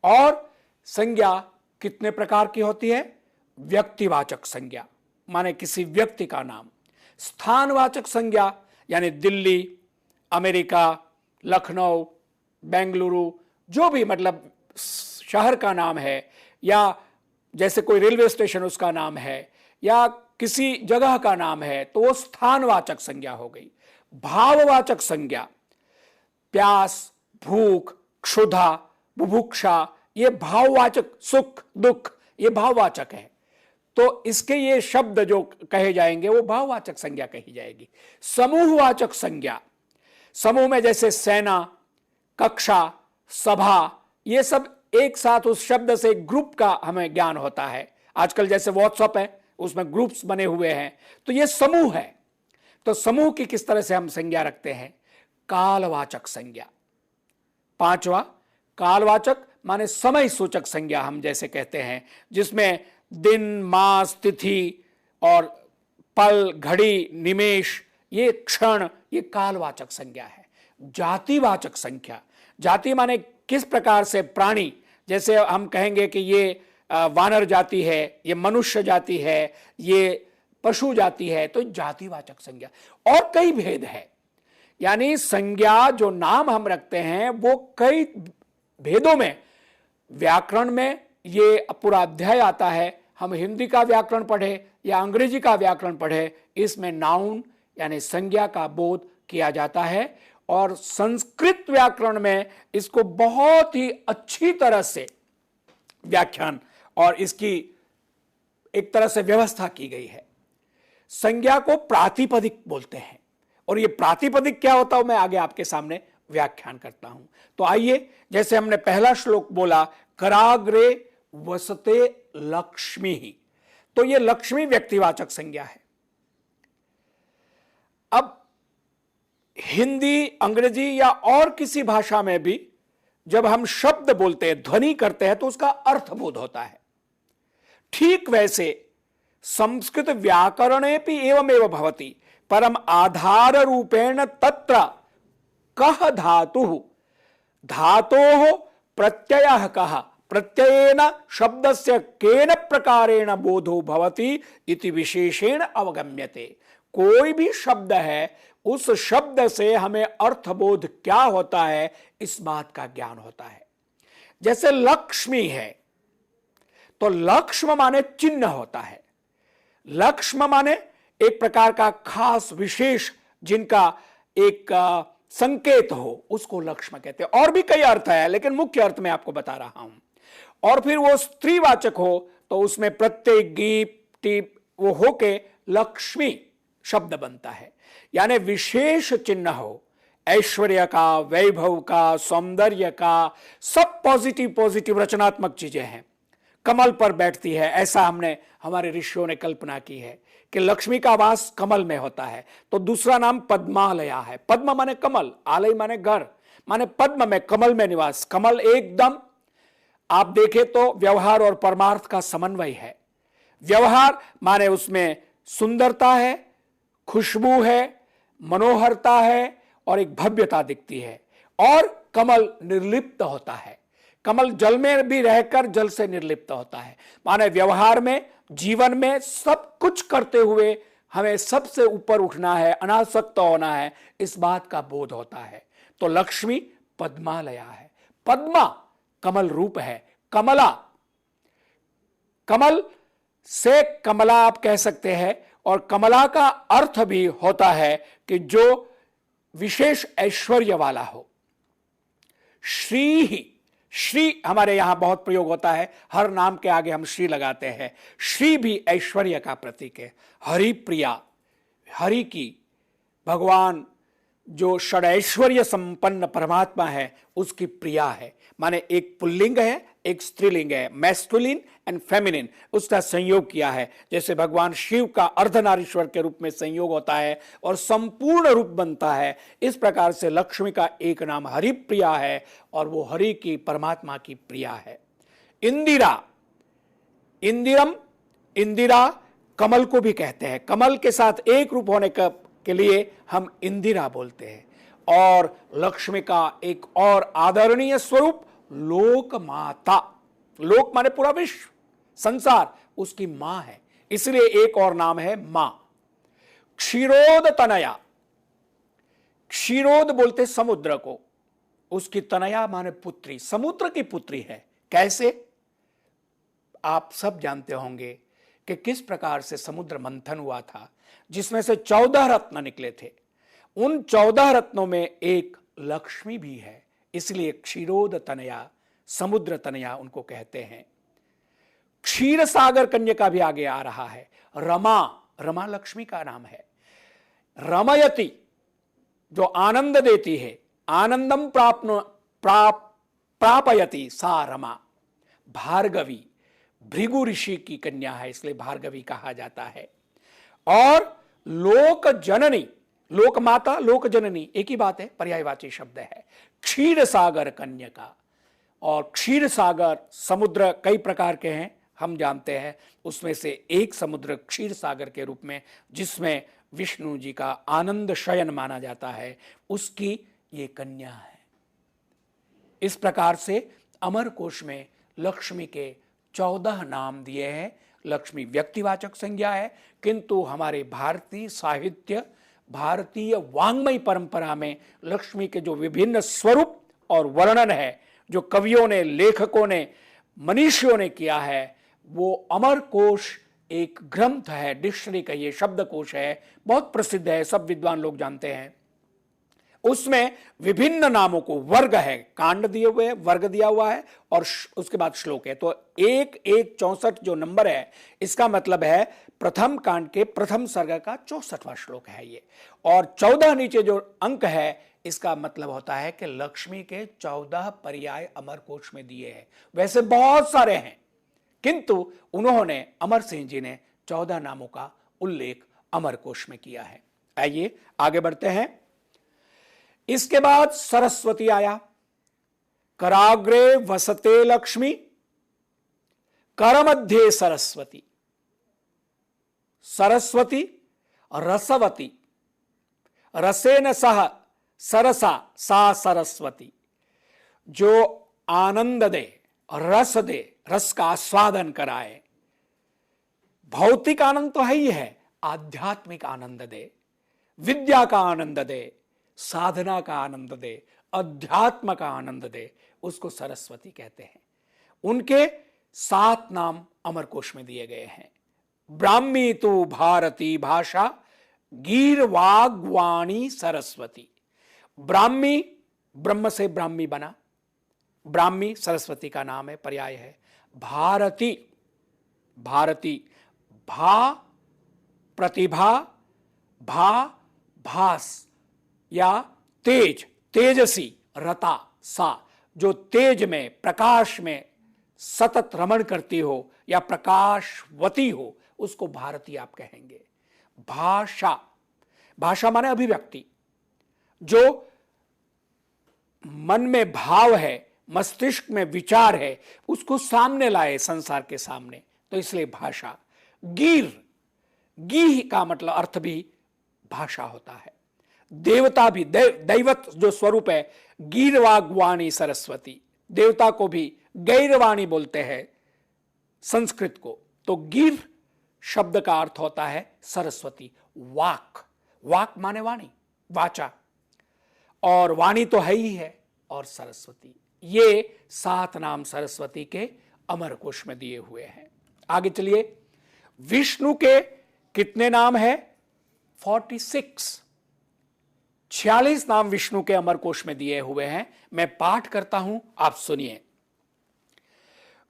और संज्ञा कितने प्रकार की होती है? व्यक्तिवाचक संज्ञा, माने किसी व्यक्ति का नाम। स्थानवाचक संज्ञा यानी दिल्ली, अमेरिका, लखनऊ, बेंगलुरु, जो भी मतलब शहर का नाम है, या जैसे कोई रेलवे स्टेशन उसका नाम है, या किसी जगह का नाम है, तो वो स्थानवाचक संज्ञा हो गई। भाववाचक संज्ञा, प्यास, भूख, क्षुधा, बुभुक्षा, ये भाववाचक, सुख, दुख, ये भाववाचक है। तो इसके ये शब्द जो कहे जाएंगे वो भाववाचक संज्ञा कही जाएगी। समूहवाचक संज्ञा, समूह में जैसे सेना, कक्षा, सभा, ये सब एक साथ उस शब्द से ग्रुप का हमें ज्ञान होता है। आजकल जैसे व्हाट्सएप है, उसमें ग्रुप्स बने हुए हैं, तो ये समूह है। तो समूह की किस तरह से हम संज्ञा रखते हैं? कालवाचक संज्ञा। 5वां, कालवाचक माने समय सूचक संज्ञा हम जैसे कहते हैं, जिसमें दिन, मास, तिथि और पल, घड़ी, निमेष, ये क्षण, ये कालवाचक संज्ञा है। जातिवाचक संख्या, जाति माने किस प्रकार से प्राणी, जैसे हम कहेंगे कि ये वानर जाति है, ये मनुष्य जाति है, ये पशु जाति है, तो जातिवाचक संज्ञा। और कई भेद है, यानी संज्ञा जो नाम हम रखते हैं वो कई भेदों में, व्याकरण में ये पूरा अध्याय आता है। हम हिंदी का व्याकरण पढ़े या अंग्रेजी का व्याकरण पढ़े, इसमें नाउन यानी संज्ञा का बोध किया जाता है। और संस्कृत व्याकरण में इसको बहुत ही अच्छी तरह से व्याख्यान और इसकी एक तरह से व्यवस्था की गई है। संज्ञा को प्रातिपदिक बोलते हैं, और ये प्रातिपदिक क्या होता है मैं आगे आपके सामने व्याख्यान करता हूं। तो आइए, जैसे हमने पहला श्लोक बोला, कराग्रे वसते लक्ष्मी ही, तो ये लक्ष्मी व्यक्तिवाचक संज्ञा है। अब हिंदी, अंग्रेजी या और किसी भाषा में भी जब हम शब्द बोलते हैं, ध्वनि करते हैं, तो उसका अर्थबोध होता है। ठीक वैसे संस्कृत व्याकरणे भी एवमेव भवति, परम आधार रूपेण तत्र कह धातु, धातोः प्रत्ययः कः, प्रत्ययेन शब्दस्य केन प्रकारेण बोधो भवति इति विशेषेण अवगम्यते। कोई भी शब्द है, उस शब्द से हमें अर्थबोध क्या होता है इस बात का ज्ञान होता है। जैसे लक्ष्मी है, तो लक्ष्म माने चिन्ह होता है। लक्ष्म माने एक प्रकार का खास विशेष जिनका एक संकेत हो, उसको लक्ष्म कहते हैं। और भी कई अर्थ है, लेकिन मुख्य अर्थ मैं आपको बता रहा हूं। और फिर वो स्त्रीवाचक हो तो उसमें प्रत्यय गीप टीप वो होके लक्ष्मी शब्द बनता है। यानी विशेष चिन्ह हो, ऐश्वर्य का, वैभव का, सौंदर्य का, सब पॉजिटिव पॉजिटिव रचनात्मक चीजें हैं। कमल पर बैठती है, ऐसा हमने हमारे ऋषियों ने कल्पना की है कि लक्ष्मी का वास कमल में होता है। तो दूसरा नाम पद्मालया है। पद्म माने कमल, आलय माने घर, माने पद्म में, कमल में निवास। कमल एकदम आप देखें तो व्यवहार और परमार्थ का समन्वय है। व्यवहार माने उसमें सुंदरता है, खुशबू है, मनोहरता है और एक भव्यता दिखती है। और कमल निर्लिप्त होता है। कमल जल में भी रहकर जल से निर्लिप्त होता है। माने व्यवहार में, जीवन में सब कुछ करते हुए हमें सबसे ऊपर उठना है, अनासक्त होना है, इस बात का बोध होता है। तो लक्ष्मी पद्मालया है। पद्मा कमल रूप है। कमला, कमल से कमला आप कह सकते हैं। और कमला का अर्थ भी होता है कि जो विशेष ऐश्वर्य वाला हो। श्री ही, श्री हमारे यहां बहुत प्रयोग होता है, हर नाम के आगे हम श्री लगाते हैं। श्री भी ऐश्वर्य का प्रतीक है। हरि प्रिया, हरि की, भगवान जो षडैश्वर्य संपन्न परमात्मा है उसकी प्रिया है। माने एक पुल्लिंग है, एक स्त्रीलिंग है, मैस्कुलिन एंड फेमिनिन, उसका संयोग किया है। जैसे भगवान शिव का अर्धनारीश्वर के रूप में संयोग होता है और संपूर्ण रूप बनता है, इस प्रकार से लक्ष्मी का एक नाम हरिप्रिया है और वो हरि की, परमात्मा की प्रिया है। इंदिरा, इंदिरम, इंदिरा कमल को भी कहते हैं। कमल के साथ एक रूप होने के लिए हम इंदिरा बोलते हैं। और लक्ष्मी का एक और आदरणीय स्वरूप लोक माता, लोक माने पूरा विश्व, संसार, उसकी मां है, इसलिए एक और नाम है मां। क्षीरोद तनया, क्षीरोद बोलते समुद्र को, उसकी तनया माने पुत्री, समुद्र की पुत्री है। कैसे? आप सब जानते होंगे कि किस प्रकार से समुद्र मंथन हुआ था, जिसमें से 14 रत्न निकले थे। उन 14 रत्नों में एक लक्ष्मी भी है, इसलिए क्षीरोद तनया, समुद्र तनया उनको कहते हैं। क्षीर सागर कन्या भी आगे आ रहा है। रमा, रमा लक्ष्मी का नाम है। रमयति जो आनंद देती है, आनंदम प्रापयति सा रमा। भार्गवी भृगु ऋषि की कन्या है, इसलिए भार्गवी कहा जाता है। और लोक जननी, लोक माता, लोक जननी एक ही बात है, पर्यायवाची शब्द है। क्षीर सागर कन्या, और क्षीर सागर समुद्र कई प्रकार के हैं हम जानते हैं, उसमें से एक समुद्र क्षीर सागर के रूप में, जिसमें विष्णु जी का आनंद शयन माना जाता है, उसकी ये कन्या है। इस प्रकार से अमर कोश में लक्ष्मी के 14 नाम दिए हैं। लक्ष्मी व्यक्तिवाचक संज्ञा है, किंतु हमारे भारतीय साहित्य, भारतीय वांग्मय परंपरा में लक्ष्मी के जो विभिन्न स्वरूप और वर्णन है, जो कवियों ने, लेखकों ने, मनीषियों ने किया है, वो अमर कोश एक ग्रंथ है, डिक्शनरी का ये शब्दकोश है, बहुत प्रसिद्ध है, सब विद्वान लोग जानते हैं। उसमें विभिन्न नामों को, वर्ग है, कांड दिए हुए हैं, वर्ग दिया हुआ है, और उसके बाद श्लोक है। तो 1-1-64 जो नंबर है, इसका मतलब है प्रथम कांड के प्रथम सर्ग का 64वां श्लोक है ये। और 14 नीचे जो अंक है, इसका मतलब होता है कि लक्ष्मी के 14 पर्याय अमर कोश में दिए हैं। वैसे बहुत सारे हैं, किंतु उन्होंने, अमर सिंह जी ने 14 नामों का उल्लेख अमर कोश में किया है। आइए आगे बढ़ते हैं। इसके बाद सरस्वती आया। कराग्रे वसते लक्ष्मी, कर मध्य सरस्वती। सरस्वती, रसवती, रसेन सह सरसा सा सरस्वती, जो आनंद दे, रस दे, रस का आस्वादन कराए। भौतिक आनंद तो है ही है, आध्यात्मिक आनंद दे, विद्या का आनंद दे, साधना का आनंद दे, अध्यात्म का आनंद दे, उसको सरस्वती कहते हैं। उनके 7 नाम अमरकोश में दिए गए हैं। ब्राह्मी तु भारती भाषा, गीर्वाग्वाणी सरस्वती। ब्राह्मी, ब्रह्म से ब्राह्मी बना, ब्राह्मी सरस्वती का नाम है, पर्याय है। भारती, भारती, भा प्रतिभा, भा भास या तेज, तेजसी, रता, सा जो तेज में, प्रकाश में सतत रमण करती हो या प्रकाशवती हो, उसको भारती आप कहेंगे। भाषा, भाषा माने अभिव्यक्ति, जो मन में भाव है, मस्तिष्क में विचार है, उसको सामने लाए संसार के सामने, तो इसलिए भाषा। गीर, गी का मतलब अर्थ भी भाषा होता है। देवता भी, दैवत जो स्वरूप है, गीर्वाग्वाणी सरस्वती, देवता को भी गैरवाणी बोलते हैं संस्कृत को। तो गीर शब्द का अर्थ होता है सरस्वती, वाक, वाक माने वाणी, वाचा, और वाणी तो है ही है, और सरस्वती। ये 7 नाम सरस्वती के अमरकोश में दिए हुए हैं। आगे चलिए, विष्णु के कितने नाम है? 46, 46 नाम विष्णु के अमरकोश में दिए हुए हैं। मैं पाठ करता हूं, आप सुनिए।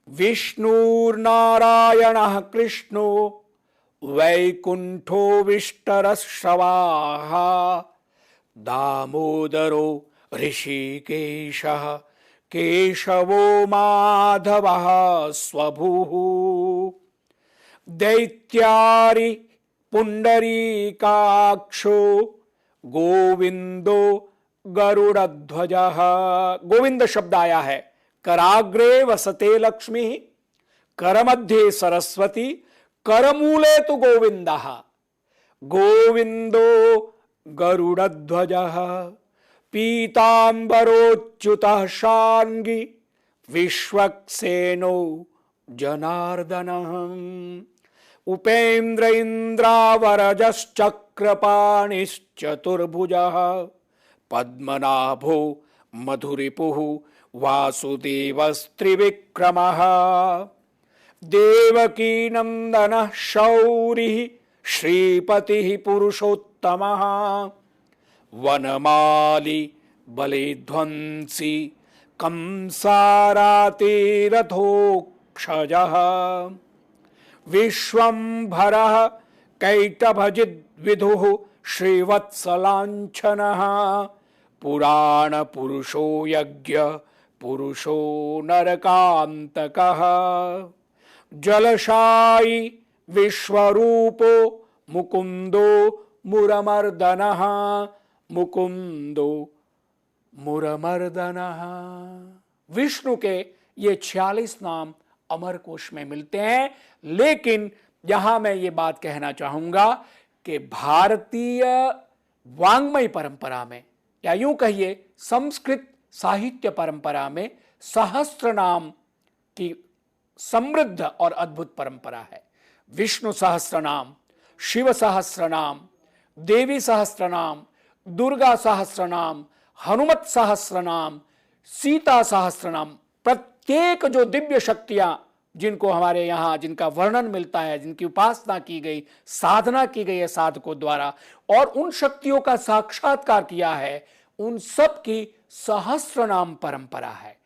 विष्णुर्नारायणः कृष्णो वैकुंठो विष्टरश्रवाः दामोदरो ऋषिकेशः केशवो माधवः स्वभुः दैत्यारि पुंडरीकाक्षो गोविंदो गरुड़ध्वजः। गोविंद शब्द आया है, कराग्रे वसते लक्ष्मी, करमध्ये सरस्वती, करमूले तु गोविंदः। गोविंदो गरुड़ध्वजः पीतांबरोच्युतः शार्ङ्गी विश्वक्सेनो जनार्दनः उपेन्द्र इंद्रावरजश्चक्रपाणिश्चतुर्भुजः पद्मनाभो मधुरिपुः वासुदेवस्त्रिविक्रमः देवकीनन्दनः शौरिः श्रीपतिः पुरुषोत्तमः वनमाली बलिध्वंसी कंसारातिरथोक्षजः विश्वंभरः कैटभजिद्विदुः श्रीवत्सलाञ्छनः पुराणपुरुषो यज्ञ पुरुषो नरकान्तकः जलशायी विश्वरूपो मुकुंदो मुरमर्दनः मुकुंदो मुरमर्दनः। विष्णु के ये 46 नाम अमरकोश में मिलते हैं, लेकिन यहां मैं ये बात कहना चाहूंगा कि भारतीय वांग्मय परंपरा में, या यूं कहिए संस्कृत साहित्य परंपरा में, सहस्त्र नाम की समृद्ध और अद्भुत परंपरा है। विष्णु सहस्त्र नाम, शिव सहस्त्र नाम, देवी सहस्त्र नाम, दुर्गा सहस्त्र नाम, हनुमत सहस्त्र नाम, सीता सहस्त्र नाम, प्रत्येक जो दिव्य शक्तियां जिनको हमारे यहाँ जिनका वर्णन मिलता है, जिनकी उपासना की गई, साधना की गई है साधकों द्वारा, और उन शक्तियों का साक्षात्कार किया है, उन सब की सहस्त्र नाम परंपरा है।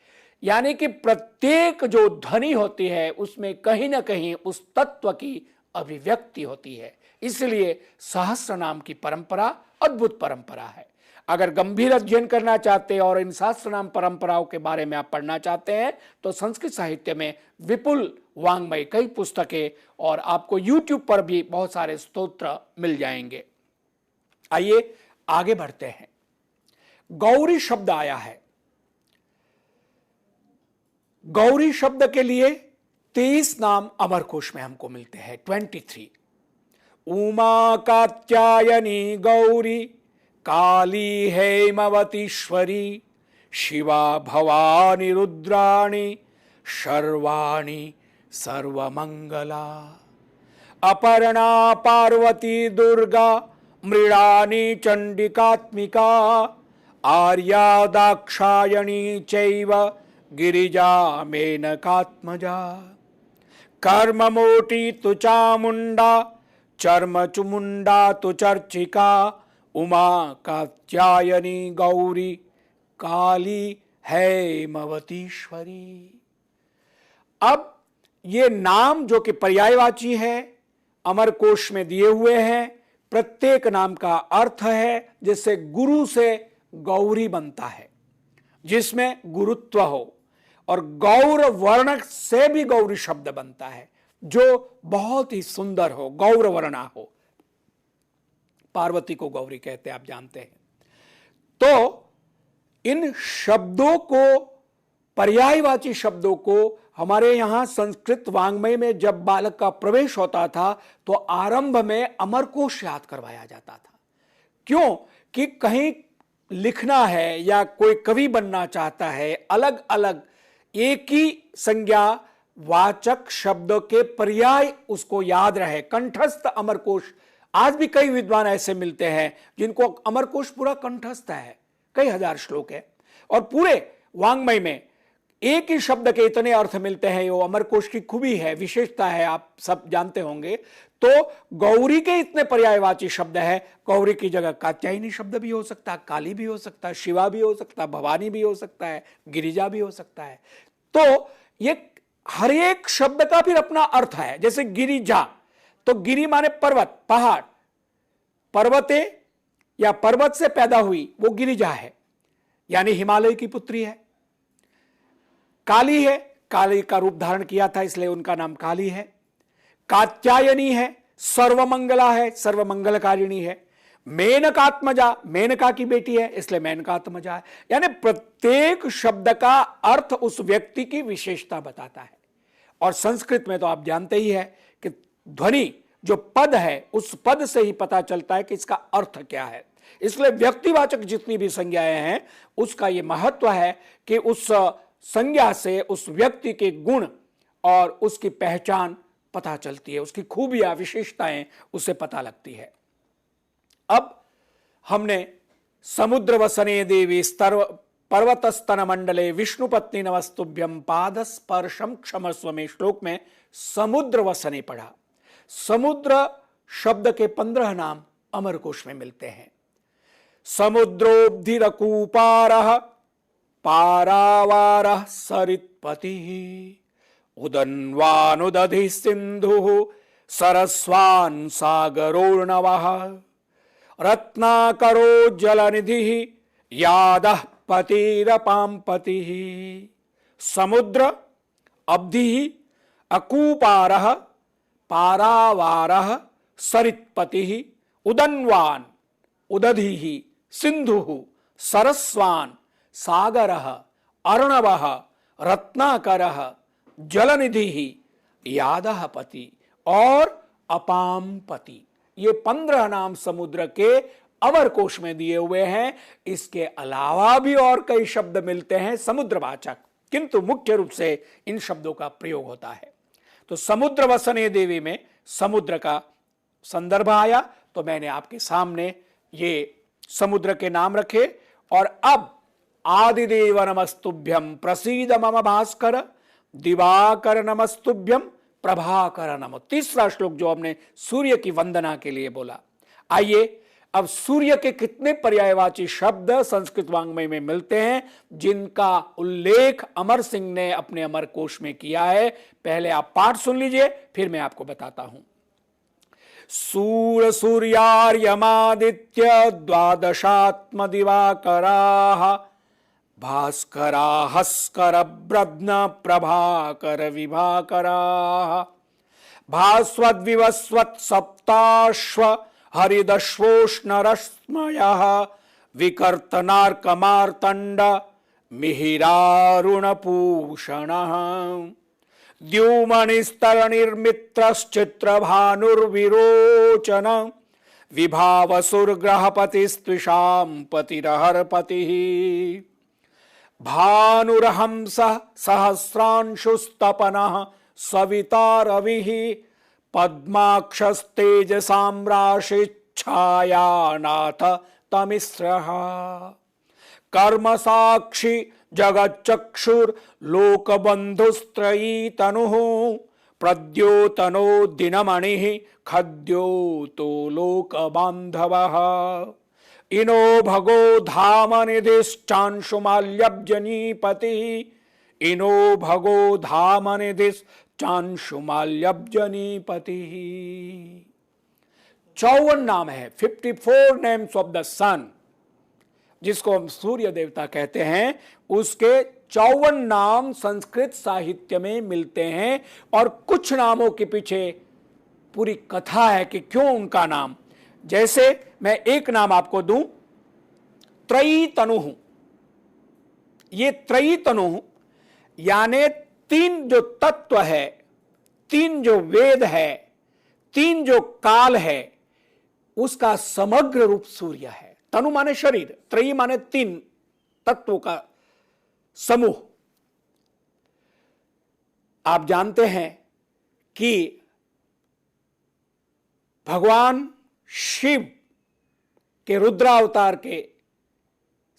यानी कि प्रत्येक जो ध्वनि होती है उसमें कहीं ना कहीं उस तत्व की अभिव्यक्ति होती है। इसलिए सहस्त्र नाम की परंपरा अद्भुत परंपरा है। अगर गंभीर अध्ययन करना चाहते हैं और इन सहस्त्र नाम परंपराओं के बारे में आप पढ़ना चाहते हैं तो संस्कृत साहित्य में विपुल वांग्मय कई पुस्तकें और आपको YouTube पर भी बहुत सारे स्तोत्र मिल जाएंगे। आइए आगे बढ़ते हैं। गौरी शब्द आया है। गौरी शब्द के लिए 23 नाम अमरकोश में हमको मिलते हैं। 23। उमा कात्यायनी गौरी, काली हेमवतीश्वरी, शिवा भवानी रुद्राणी, शर्वाणी सर्वमंगला। अपर्णा पार्वती दुर्गा मृणानी चंडिकात्मिका आर्या दाक्षायणी चैव गिरिजा मेनकात्मजा कर्ममोटी तु चामुंडा चर्मचुमुंडा तु चर्चिका उमा कात्यायनी गौरी काली हैमवतीश्वरी। अब ये नाम जो कि पर्यायवाची है अमरकोश में दिए हुए हैं, प्रत्येक नाम का अर्थ है, जिससे गुरु से गौरी बनता है, जिसमें गुरुत्व हो, और गौर वर्ण से भी गौरी शब्द बनता है जो बहुत ही सुंदर हो, गौर वर्णा हो। पार्वती को गौरी कहते हैं, आप जानते हैं। तो इन शब्दों को, पर्यायवाची शब्दों को, हमारे यहां संस्कृत वांग्मय में जब बालक का प्रवेश होता था तो आरंभ में अमरकोश याद करवाया जाता था। क्यों? कि कहीं लिखना है या कोई कवि बनना चाहता है, अलग अलग एक ही संज्ञा वाचक शब्दों के पर्याय उसको याद रहे। कंठस्थ अमरकोश, आज भी कई विद्वान ऐसे मिलते हैं जिनको अमरकोश पूरा कंठस्थ है, कई हजार श्लोक है, और पूरे वांग्मय में एक ही शब्द के इतने अर्थ मिलते हैं। वो अमरकोश की खूबी है, विशेषता है, आप सब जानते होंगे। तो गौरी के इतने पर्यायवाची शब्द है। गौरी की जगह कात्यायनी शब्द भी हो सकता है, काली भी हो सकता है, शिवा भी हो सकता है, भवानी भी हो सकता है, गिरिजा भी हो सकता है। तो ये हर एक शब्द का फिर अपना अर्थ है। जैसे गिरिजा, तो गिरि माने पर्वत, पहाड़, पर्वते या पर्वत से पैदा हुई वो गिरिजा है, यानी हिमालय की पुत्री है। काली है, काली का रूप धारण किया था इसलिए उनका नाम काली है। कात्यायनी है, सर्वमंगला है, सर्वमंगलकारिणी है। मेनकात्मजा, मेनका की बेटी है इसलिए मेनकात्मजा है। यानी प्रत्येक शब्द का अर्थ उस व्यक्ति की विशेषता बताता है। और संस्कृत में तो आप जानते ही है कि ध्वनि जो पद है उस पद से ही पता चलता है कि इसका अर्थ क्या है। इसलिए व्यक्तिवाचक जितनी भी संज्ञाएं हैं उसका यह महत्व है कि उस संज्ञा से उस व्यक्ति के गुण और उसकी पहचान पता चलती है, उसकी खूबियां, विशेषताएं उससे पता लगती है। अब हमने समुद्र वसने देवी पर्वतस्तन मंडले विष्णु पत्नी नमस्तुभ्यम पाद स्पर्शम क्षमस्व में श्लोक में समुद्र वसने पढ़ा। समुद्र शब्द के 15 नाम अमरकोश में मिलते हैं। समुद्रोब्धिरकूपारः पारावारः सरित्पतिः उदन्वानुदधिः सिन्धुः सरस्वान् सागरोर्णवः रत्नाकरो जलनिधिः यादः पतिरपाम्पतिः। समुद्र, अब्धिः, अकूपारः, पारावारः, सरित्पतिः, उदन्वान्, उदधिः, सिन्धुः, सरस्वान्, सागरः, अर्णवः, रत्नाकरः, जलनिधिः, यादः पति और अपाम्पति। ये 15 नाम समुद्र के अमरकोश में दिए हुए हैं। इसके अलावा भी और कई शब्द मिलते हैं समुद्रवाचक, किंतु मुख्य रूप से इन शब्दों का प्रयोग होता है। तो समुद्र वसने देवी में समुद्र का संदर्भ आया, तो मैंने आपके सामने ये समुद्र के नाम रखे। और अब आदिदेव नमस्तुभ्यम प्रसीद मम भास्कर दिवाकर नमस्तुभ्यम प्रभाकर नमो। तीसरा श्लोक जो हमने सूर्य की वंदना के लिए बोला। आइए अब सूर्य के कितने पर्यायवाची शब्द संस्कृत वांग्मय में मिलते हैं जिनका उल्लेख अमर सिंह ने अपने अमरकोश में किया है। पहले आप पाठ सुन लीजिए, फिर मैं आपको बताता हूं। सूर्य सूर्यार्यमादित्य द्वादशात्म दिवाकराः भास्करा हस्कर ब्रध्न प्रभाकर विभाकराः भास्वद्विवस्वत् सप्ताश्व हरिदश्वोष्णरश्मयः विकर्तनार्कमार्तण्ड मिहिरारुणपूषणः द्युमणिस्तरणिर्मित्रश्चित्रभानुर्विरोचन विभावसुर्ग्रहपतिस्त्विषां पतिरहर्पतिः भानुरहंसः सहस्रांशुस्तपनः सविता रविः पद्माक्षस्तेजसां राशिच्छायानाथ तमिस्रः कर्म साक्षी जगच्चक्षुर्लोकबन्धुस्त्रयी तनुः प्रद्योतनो दिनमणिः खद्योतो लोकबान्धवः इनो भगो धामनिधिश्चांशुमाल्यब्जनीपतिः इनो भगो धामनिधिश्चांशुमाल्यब्जनीपतिः। 54 नाम है, 54 नेम्स ऑफ द सन, जिसको हम सूर्य देवता कहते हैं। उसके 54 नाम संस्कृत साहित्य में मिलते हैं और कुछ नामों के पीछे पूरी कथा है कि क्यों उनका नाम। जैसे मैं एक नाम आपको दूं, त्रयी तनुः। ये त्रयी तनुः यानी 3 जो तत्व है, 3 जो वेद है, 3 जो काल है, उसका समग्र रूप सूर्य है। तनु माने शरीर, त्रयी माने 3 तत्वों का समूह। आप जानते हैं कि भगवान शिव के रुद्रावतार के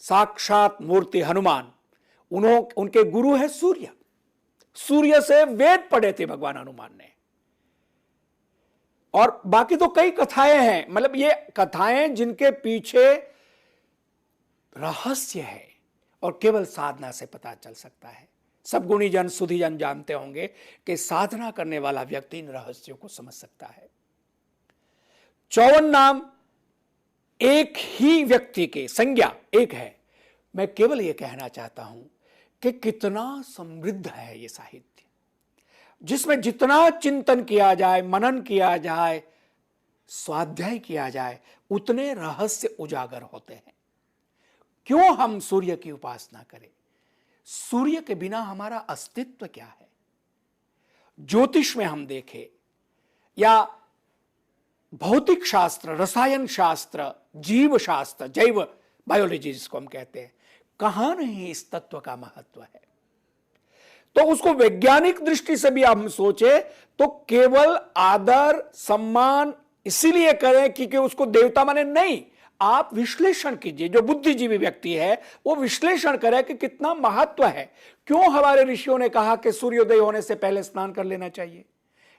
साक्षात मूर्ति हनुमान, उनके गुरु है सूर्य। सूर्य से वेद पढ़े थे भगवान हनुमान ने। और बाकी तो कई कथाएं हैं, मतलब ये कथाएं जिनके पीछे रहस्य है और केवल साधना से पता चल सकता है। सब गुणी जन सुधी जन जानते होंगे कि साधना करने वाला व्यक्ति इन रहस्यों को समझ सकता है। 54 नाम एक ही व्यक्ति के संज्ञा एक है। मैं केवल यह कहना चाहता हूं कि कितना समृद्ध है ये साहित्य, जिसमें जितना चिंतन किया जाए, मनन किया जाए, स्वाध्याय किया जाए, उतने रहस्य उजागर होते हैं। क्यों हम सूर्य की उपासना करें? सूर्य के बिना हमारा अस्तित्व क्या है? ज्योतिष में हम देखें या भौतिक शास्त्र, रसायन शास्त्र, जीव शास्त्र, जैव बायोलॉजी जिसको हम कहते हैं, कहां नहीं इस तत्व का महत्व है। तो उसको वैज्ञानिक दृष्टि से भी हम सोचे तो केवल आदर सम्मान इसीलिए करें क्योंकि उसको देवता माने नहीं। आप विश्लेषण कीजिए, जो बुद्धिजीवी व्यक्ति है वो विश्लेषण करे कि कितना महत्व है। क्यों हमारे ऋषियों ने कहा कि सूर्योदय होने से पहले स्नान कर लेना चाहिए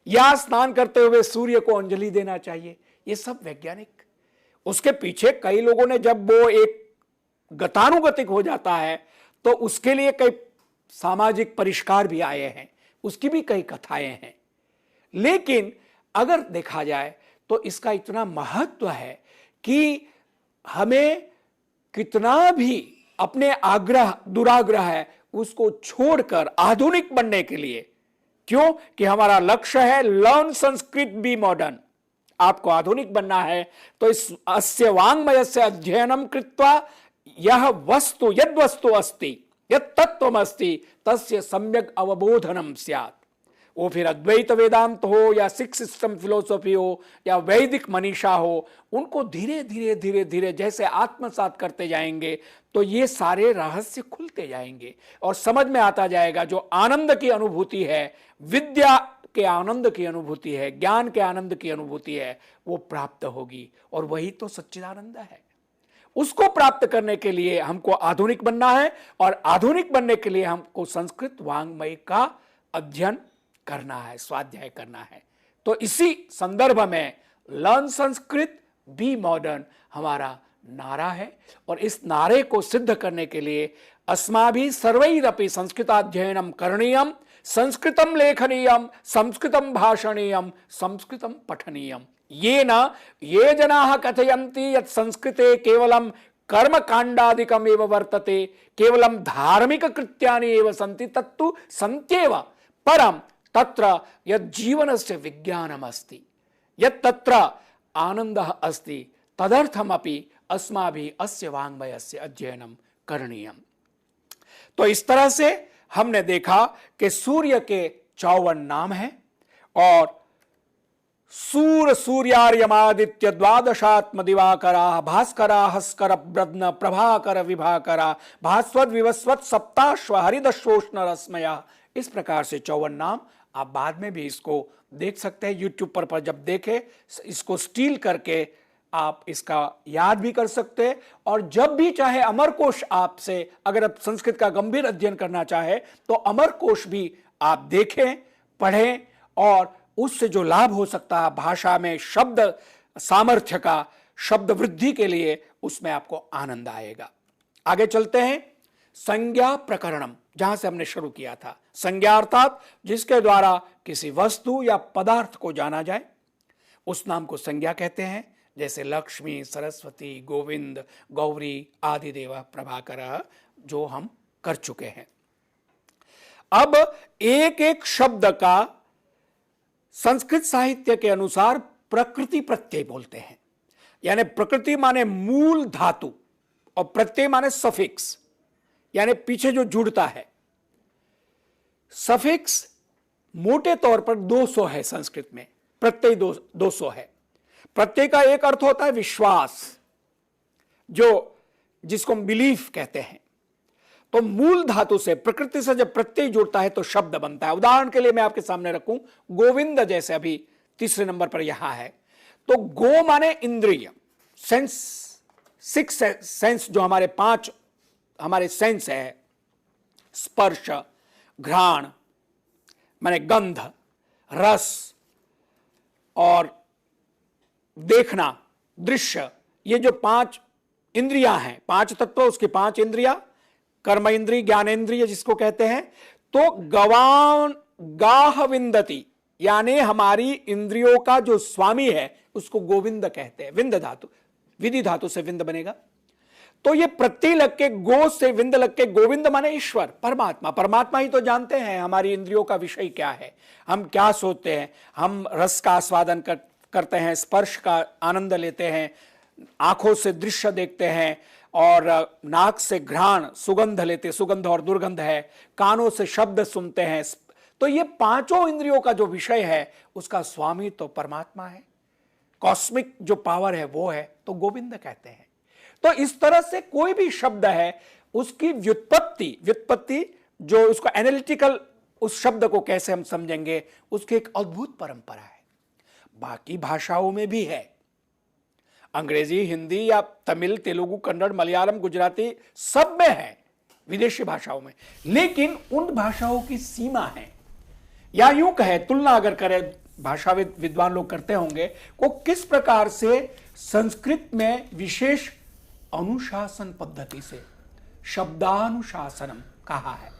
या स्नान करते हुए सूर्य को अंजलि देना चाहिए? ये सब वैज्ञानिक, उसके पीछे कई लोगों ने, जब वो एक गतानुगतिक हो जाता है तो उसके लिए कई सामाजिक परिष्कार भी आए हैं, उसकी भी कई कथाएं हैं। लेकिन अगर देखा जाए तो इसका इतना महत्व है कि हमें कितना भी अपने आग्रह दुराग्रह है उसको छोड़कर आधुनिक बनने के लिए, क्यों कि हमारा लक्ष्य है लर्न संस्कृत बी मॉडर्न। आपको आधुनिक बनना है तो इस अस्य वाङ्मयस्य अध्ययनम कृत्वा यह वस्तु यद वस्तु अस्ति यद तत्वम अस्ति तस्य सम्यक अवबोधनम स्यात्। वो फिर अद्वैत वेदांत हो या सिक्स सिस्टम फिलोसॉफी हो या वैदिक मनीषा हो, उनको धीरे धीरे धीरे धीरे जैसे आत्मसात करते जाएंगे तो ये सारे रहस्य खुलते जाएंगे और समझ में आता जाएगा। जो आनंद की अनुभूति है, विद्या के आनंद की अनुभूति है, ज्ञान के आनंद की अनुभूति है, वो प्राप्त होगी और वही तो सच्चिदानंद है। उसको प्राप्त करने के लिए हमको आधुनिक बनना है और आधुनिक बनने के लिए हमको संस्कृत वाङ्मय का अध्ययन करना है, स्वाध्याय करना है। तो इसी संदर्भ में लर्न संस्कृत बी मॉडर्न हमारा नारा है और इस नारे को सिद्ध करने के लिए अस्माभिः सर्वैरपि संस्कृताध्ययनम करणीयम, संस्कृतम लेखनीयम, संस्कृतम भाषणीयम, संस्कृतम पठनीयम। ये जनाः कथयन्ति यत् संस्कृते केवलं कर्मकाण्डादिकम् एव वर्तते, केवलं धार्मिक कृत्यानि एव सन्ति, तत्तु सन्त्येव, परं तत्र यत् जीवनस्य विज्ञानम् अस्ति, यत् तत्र आनन्दः अस्ति, तदर्थमपि अस्माभिः अस्य वाङ्मयस्य अध्ययनं करणीयम्। तो इस तरह से हमने देखा कि सूर्य के 54 नाम हैं और सूर सूर्यार्यमादित्य द्वादशात्म दिवाकरा भास्करा हस्कर ब्रध्न प्रभाकर विभाकरा भास्वत विवस्वत सप्ताश्व हरिदशोष्ण रश्मया, इस प्रकार से 54 नाम आप बाद में भी इसको देख सकते हैं यूट्यूब पर जब देखें इसको स्टील करके आप इसका याद भी कर सकते हैं। और जब भी चाहे अमरकोश आपसे, अगर आप संस्कृत का गंभीर अध्ययन करना चाहे तो अमरकोश भी आप देखें, पढ़ें, और उससे जो लाभ हो सकता है भाषा में शब्द सामर्थ्य का, शब्द वृद्धि के लिए, उसमें आपको आनंद आएगा। आगे चलते हैं। संज्ञा प्रकरणम, जहां से हमने शुरू किया था। संज्ञा अर्थात जिसके द्वारा किसी वस्तु या पदार्थ को जाना जाए, उस नाम को संज्ञा कहते हैं। जैसे लक्ष्मी, सरस्वती, गोविंद, गौरी, आदिदेव, प्रभाकर, जो हम कर चुके हैं। अब एक एक शब्द का संस्कृत साहित्य के अनुसार प्रकृति प्रत्यय बोलते हैं। यानी प्रकृति माने मूल धातु और प्रत्यय माने सफिक्स, यानी पीछे जो जुड़ता है। सफिक्स मोटे तौर पर 200 है संस्कृत में, प्रत्यय 200 है। प्रत्यय का एक अर्थ होता है विश्वास, जिसको हम बिलीफ कहते हैं। तो मूल धातु से, प्रकृति से जब प्रत्यय जुड़ता है तो शब्द बनता है। उदाहरण के लिए मैं आपके सामने रखूं गोविंद, जैसे अभी तीसरे नंबर पर यहां है, तो गो माने इंद्रिय, सेंस, 6 सेंस, जो हमारे 5 हमारे सेंस है, स्पर्श, घ्राण माने गंध, रस और देखना, दृश्य, ये जो 5 इंद्रियां हैं, 5 तत्व, उसकी 5 इंद्रियां, कर्म इंद्रिय, ज्ञानेन्द्रिय जिसको कहते हैं। तो गवान गाह विंदती, यानी हमारी इंद्रियों का जो स्वामी है उसको गोविंद कहते हैं। विंद धातु, विधि धातु से विंद बनेगा। तो ये प्रत्यय लग के, गो से विंद लग के गोविंद माने ईश्वर, परमात्मा। परमात्मा ही तो जानते हैं हमारी इंद्रियों का विषय क्या है, हम क्या सोचते हैं। हम रस का आस्वादन करते हैं, स्पर्श का आनंद लेते हैं, आंखों से दृश्य देखते हैं, और नाक से घ्राण सुगंध लेते, सुगंध और दुर्गंध है, कानों से शब्द सुनते हैं। तो ये 5 इंद्रियों का जो विषय है उसका स्वामी तो परमात्मा है, कॉस्मिक जो पावर है वो है, तो गोविंद कहते हैं। तो इस तरह से कोई भी शब्द है उसकी व्युत्पत्ति जो उसको एनालिटिकल, उस शब्द को कैसे हम समझेंगे, उसकी एक अद्भुत परंपरा है। बाकी भाषाओं में भी है, अंग्रेजी, हिंदी या तमिल, तेलुगु, कन्नड़, मलयालम, गुजराती, सब में है, विदेशी भाषाओं में। लेकिन उन भाषाओं की सीमा है, या यूं कहे, तुलना अगर करें, भाषा विद्वान लोग करते होंगे, को किस प्रकार से संस्कृत में विशेष अनुशासन पद्धति से शब्दानुशासनम कहा है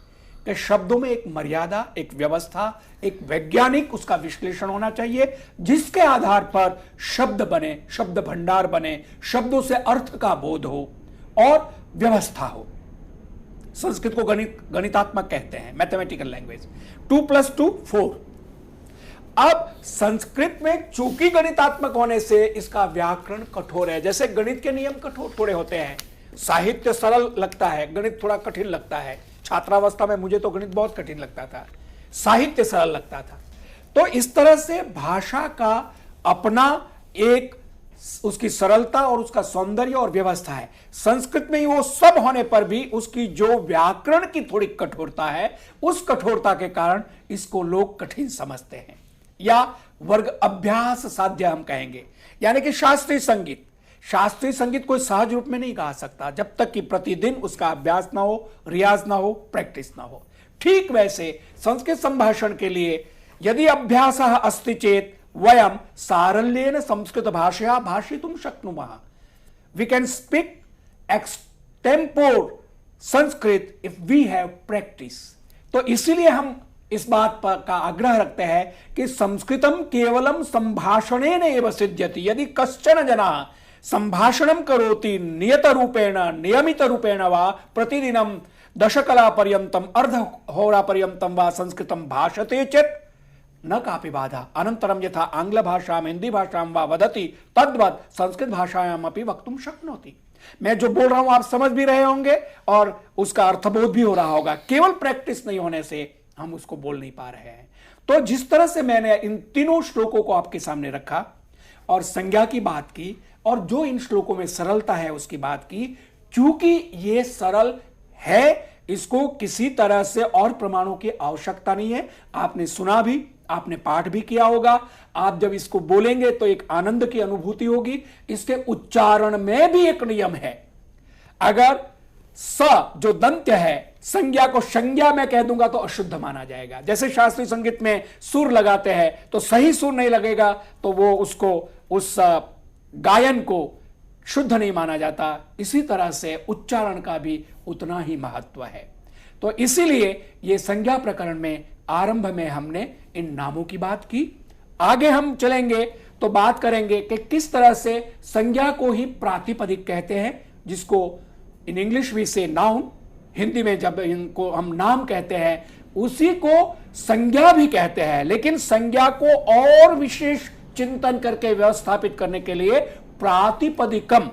कि शब्दों में एक मर्यादा, एक व्यवस्था, एक वैज्ञानिक उसका विश्लेषण होना चाहिए, जिसके आधार पर शब्द बने, शब्द भंडार बने, शब्दों से अर्थ का बोध हो और व्यवस्था हो। संस्कृत को गणितात्मक कहते हैं, मैथमेटिकल लैंग्वेज। 2 + 2 4। अब संस्कृत में चूंकि गणितात्मक होने से इसका व्याकरण कठोर है। जैसे गणित के नियम कठोर थोड़े होते हैं, साहित्य सरल लगता है, गणित थोड़ा कठिन लगता है। छात्रावस्था में मुझे तो गणित बहुत कठिन लगता था, साहित्य सरल लगता था। तो इस तरह से भाषा का अपना एक, उसकी सरलता और उसका सौंदर्य और व्यवस्था है। संस्कृत में ही वो सब होने पर भी उसकी जो व्याकरण की थोड़ी कठोरता है, उस कठोरता के कारण इसको लोग कठिन समझते हैं, या वर्ग अभ्यास साध्य हम कहेंगे। यानी कि शास्त्रीय संगीत कोई सहज रूप में नहीं गा सकता जब तक कि प्रतिदिन उसका अभ्यास ना हो, रियाज ना हो, प्रैक्टिस ना हो। ठीक वैसे संस्कृत संभाषण के लिए यदि अभ्यासः अस्ति चेत वयम सारल्येन संस्कृत भाषया भाषितुं शक्नुमः। We can speak extempore Sanskrit if we have practice. तो इसीलिए हम इस बात पर का आग्रह रखते हैं कि संस्कृतम केवलम संभाषणेन एव सिद्ध्यति। यदि कश्चन जनः संभाषणं करोति नियत रूपेण, नियमित रूपेण वा प्रतिदिनं 10 कला पर्यन्तम, अर्धहोरा पर्यन्तम वा संस्कृतं भाषते चेत् न कापि बाधा। अनंतरम यथा आंग्ल भाषां, हिंदी भाषां वा वदति तद्वत् संस्कृत भाषायाम् अपि वक्तुं शक्नोति। मैं जो बोल रहा हूं आप समझ भी रहे होंगे और उसका अर्थबोध भी हो रहा होगा। केवल प्रैक्टिस नहीं होने से हम उसको बोल नहीं पा रहे हैं। तो जिस तरह से मैंने इन तीनों श्लोकों को आपके सामने रखा और संज्ञा की बात की और जो इन श्लोकों में सरलता है उसकी बात की, क्योंकि ये सरल है इसको किसी तरह से और प्रमाणों की आवश्यकता नहीं है। आपने सुना भी, आपने पाठ भी किया होगा। आप जब इसको बोलेंगे तो एक आनंद की अनुभूति होगी। इसके उच्चारण में भी एक नियम है। अगर स जो दंत्य है, संज्ञा को संज्ञा में कह दूंगा तो अशुद्ध माना जाएगा। जैसे शास्त्रीय संगीत में सुर लगाते हैं तो सही सुर नहीं लगेगा तो वो उसको, उस गायन को शुद्ध नहीं माना जाता। इसी तरह से उच्चारण का भी उतना ही महत्व है। तो इसीलिए ये संज्ञा प्रकरण में आरंभ में हमने इन नामों की बात की। आगे हम चलेंगे तो बात करेंगे कि किस तरह से संज्ञा को ही प्रातिपदिक कहते हैं, जिसको इन इंग्लिश वी से नाउन, हिंदी में जब इनको हम नाम कहते हैं उसी को संज्ञा भी कहते हैं। लेकिन संज्ञा को और विशेष चिंतन करके व्यवस्थापित करने के लिए प्रातिपदिकम,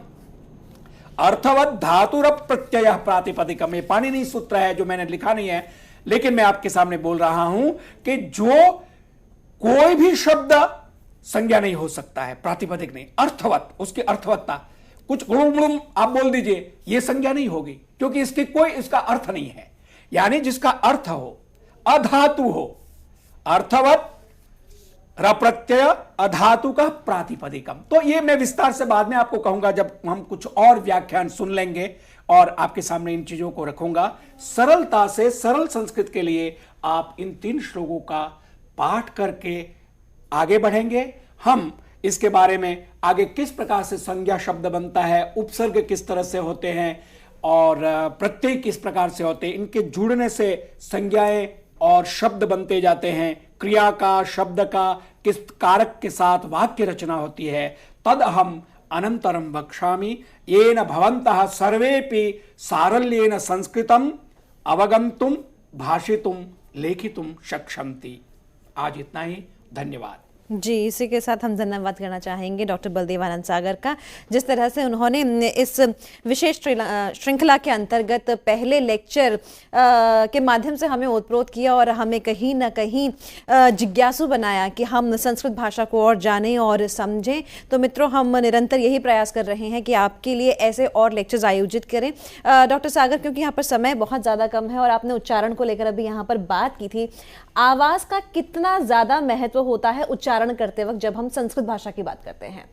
अर्थवत धातुर प्रत्यय प्रातिपदिकम, ये पाणिनि सूत्र है जो मैंने लिखा नहीं है, लेकिन मैं आपके सामने बोल रहा हूं कि जो कोई भी शब्द संज्ञा नहीं हो सकता है, प्रातिपदिक नहीं, अर्थवत, उसकी अर्थवत्ता, कुछ गुणुम आप बोल दीजिए, यह संज्ञा नहीं होगी क्योंकि इसकी कोई इसका अर्थ नहीं है। यानी जिसका अर्थ हो, अधातु हो, अर्थवत रप्रत्यय अधातु का प्रातिपदिकम। तो ये मैं विस्तार से बाद में आपको कहूंगा जब हम कुछ और व्याख्यान सुन लेंगे और आपके सामने इन चीजों को रखूंगा। सरलता से, सरल संस्कृत के लिए आप इन 3 श्लोकों का पाठ करके आगे बढ़ेंगे। हम इसके बारे में आगे किस प्रकार से संज्ञा शब्द बनता है, उपसर्ग किस तरह से होते हैं और प्रत्यय किस प्रकार से होते हैं, इनके जुड़ने से संज्ञाएं और शब्द बनते जाते हैं, क्रिया का, शब्द का किस कारक के साथ वाक्य रचना होती है, तद हम अनंतरम वक्ष्यामि येन भवन्तः सर्वेपि सारल्येन संस्कृतम अवगन्तुम भाषितुम लेखितुम शक्ष्यन्ति। आज इतना ही, धन्यवाद। जी, इसी के साथ हम धन्यवाद करना चाहेंगे डॉक्टर बलदेवानंद सागर का, जिस तरह से उन्होंने इस विशेष श्रृंखला के अंतर्गत पहले लेक्चर के माध्यम से हमें ओतप्रोत किया और हमें कहीं ना कहीं जिज्ञासु बनाया कि हम संस्कृत भाषा को और जानें और समझें। तो मित्रों, हम निरंतर यही प्रयास कर रहे हैं कि आपके लिए ऐसे और लेक्चर्स आयोजित करें। डॉक्टर सागर, क्योंकि यहाँ पर समय बहुत ज़्यादा कम है और आपने उच्चारण को लेकर अभी यहाँ पर बात की थी, आवाज़ का कितना ज़्यादा महत्व होता है उच्चारण करते वक्त जब हम संस्कृत भाषा की बात करते हैं?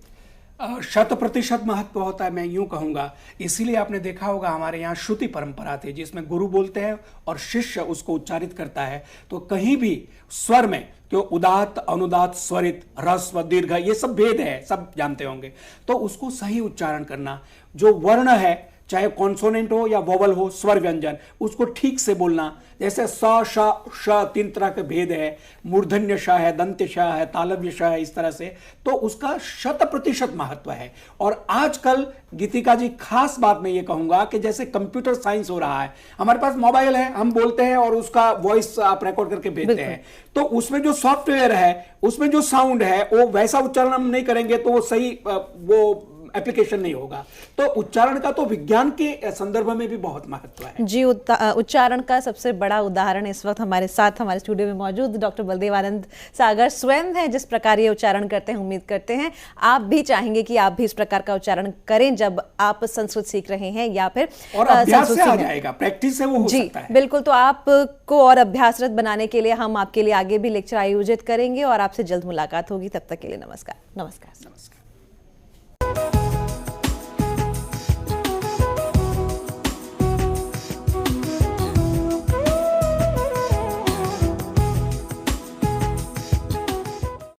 100% महत्व होता है, मैं यूं कहूंगा। इसीलिए आपने देखा होगा हमारे यहाँ श्रुति परंपरा थी जिसमें गुरु बोलते हैं और शिष्य उसको उच्चारित करता है। तो कहीं भी स्वर में जो उदात्त, अनुदात, स्वरित, ह्रस्व, दीर्घ, ये सब भेद है, सब जानते होंगे। तो उसको सही उच्चारण करना, जो वर्ण है चाहे कॉन्सोनेंट हो या वोवल हो, स्वर व्यंजन, उसको ठीक से बोलना। जैसे स, श, श 3 तरह के भेद है, मूर्धन्य श है, दंत्य श है, तालव्य श है, इस तरह से। तो उसका 100% महत्व है। और आजकल गीतिका जी, खास बात मैं ये कहूंगा कि जैसे कंप्यूटर साइंस हो रहा है, हमारे पास मोबाइल है, हम बोलते हैं और उसका वॉइस आप रिकॉर्ड करके भेजते हैं। तो उसमें जो सॉफ्टवेयर है, उसमें जो साउंड है, वो वैसा उच्चारण हम नहीं करेंगे तो वो सही वो एप्लीकेशन नहीं होगा। तो उच्चारण का तो विज्ञान के संदर्भ में भी बहुत महत्व है। जी, उच्चारण का सबसे बड़ा उदाहरण इस वक्त हमारे साथ हमारे स्टूडियो में मौजूद डॉक्टर बलदेवानंद सागर स्वयं है, जिस प्रकार ये उच्चारण करते हैं। उम्मीद करते हैं आप भी चाहेंगे कि आप भी इस प्रकार का उच्चारण करें जब आप संस्कृत सीख रहे हैं या फिर और अभ्यास से आ जाएगा, प्रैक्टिस से वो हो सकता है। बिल्कुल। तो आपको और अभ्यासरत बनाने के लिए हम आपके लिए आगे भी लेक्चर आयोजित करेंगे और आपसे जल्द मुलाकात होगी। तब तक के लिए नमस्कार। नमस्कार।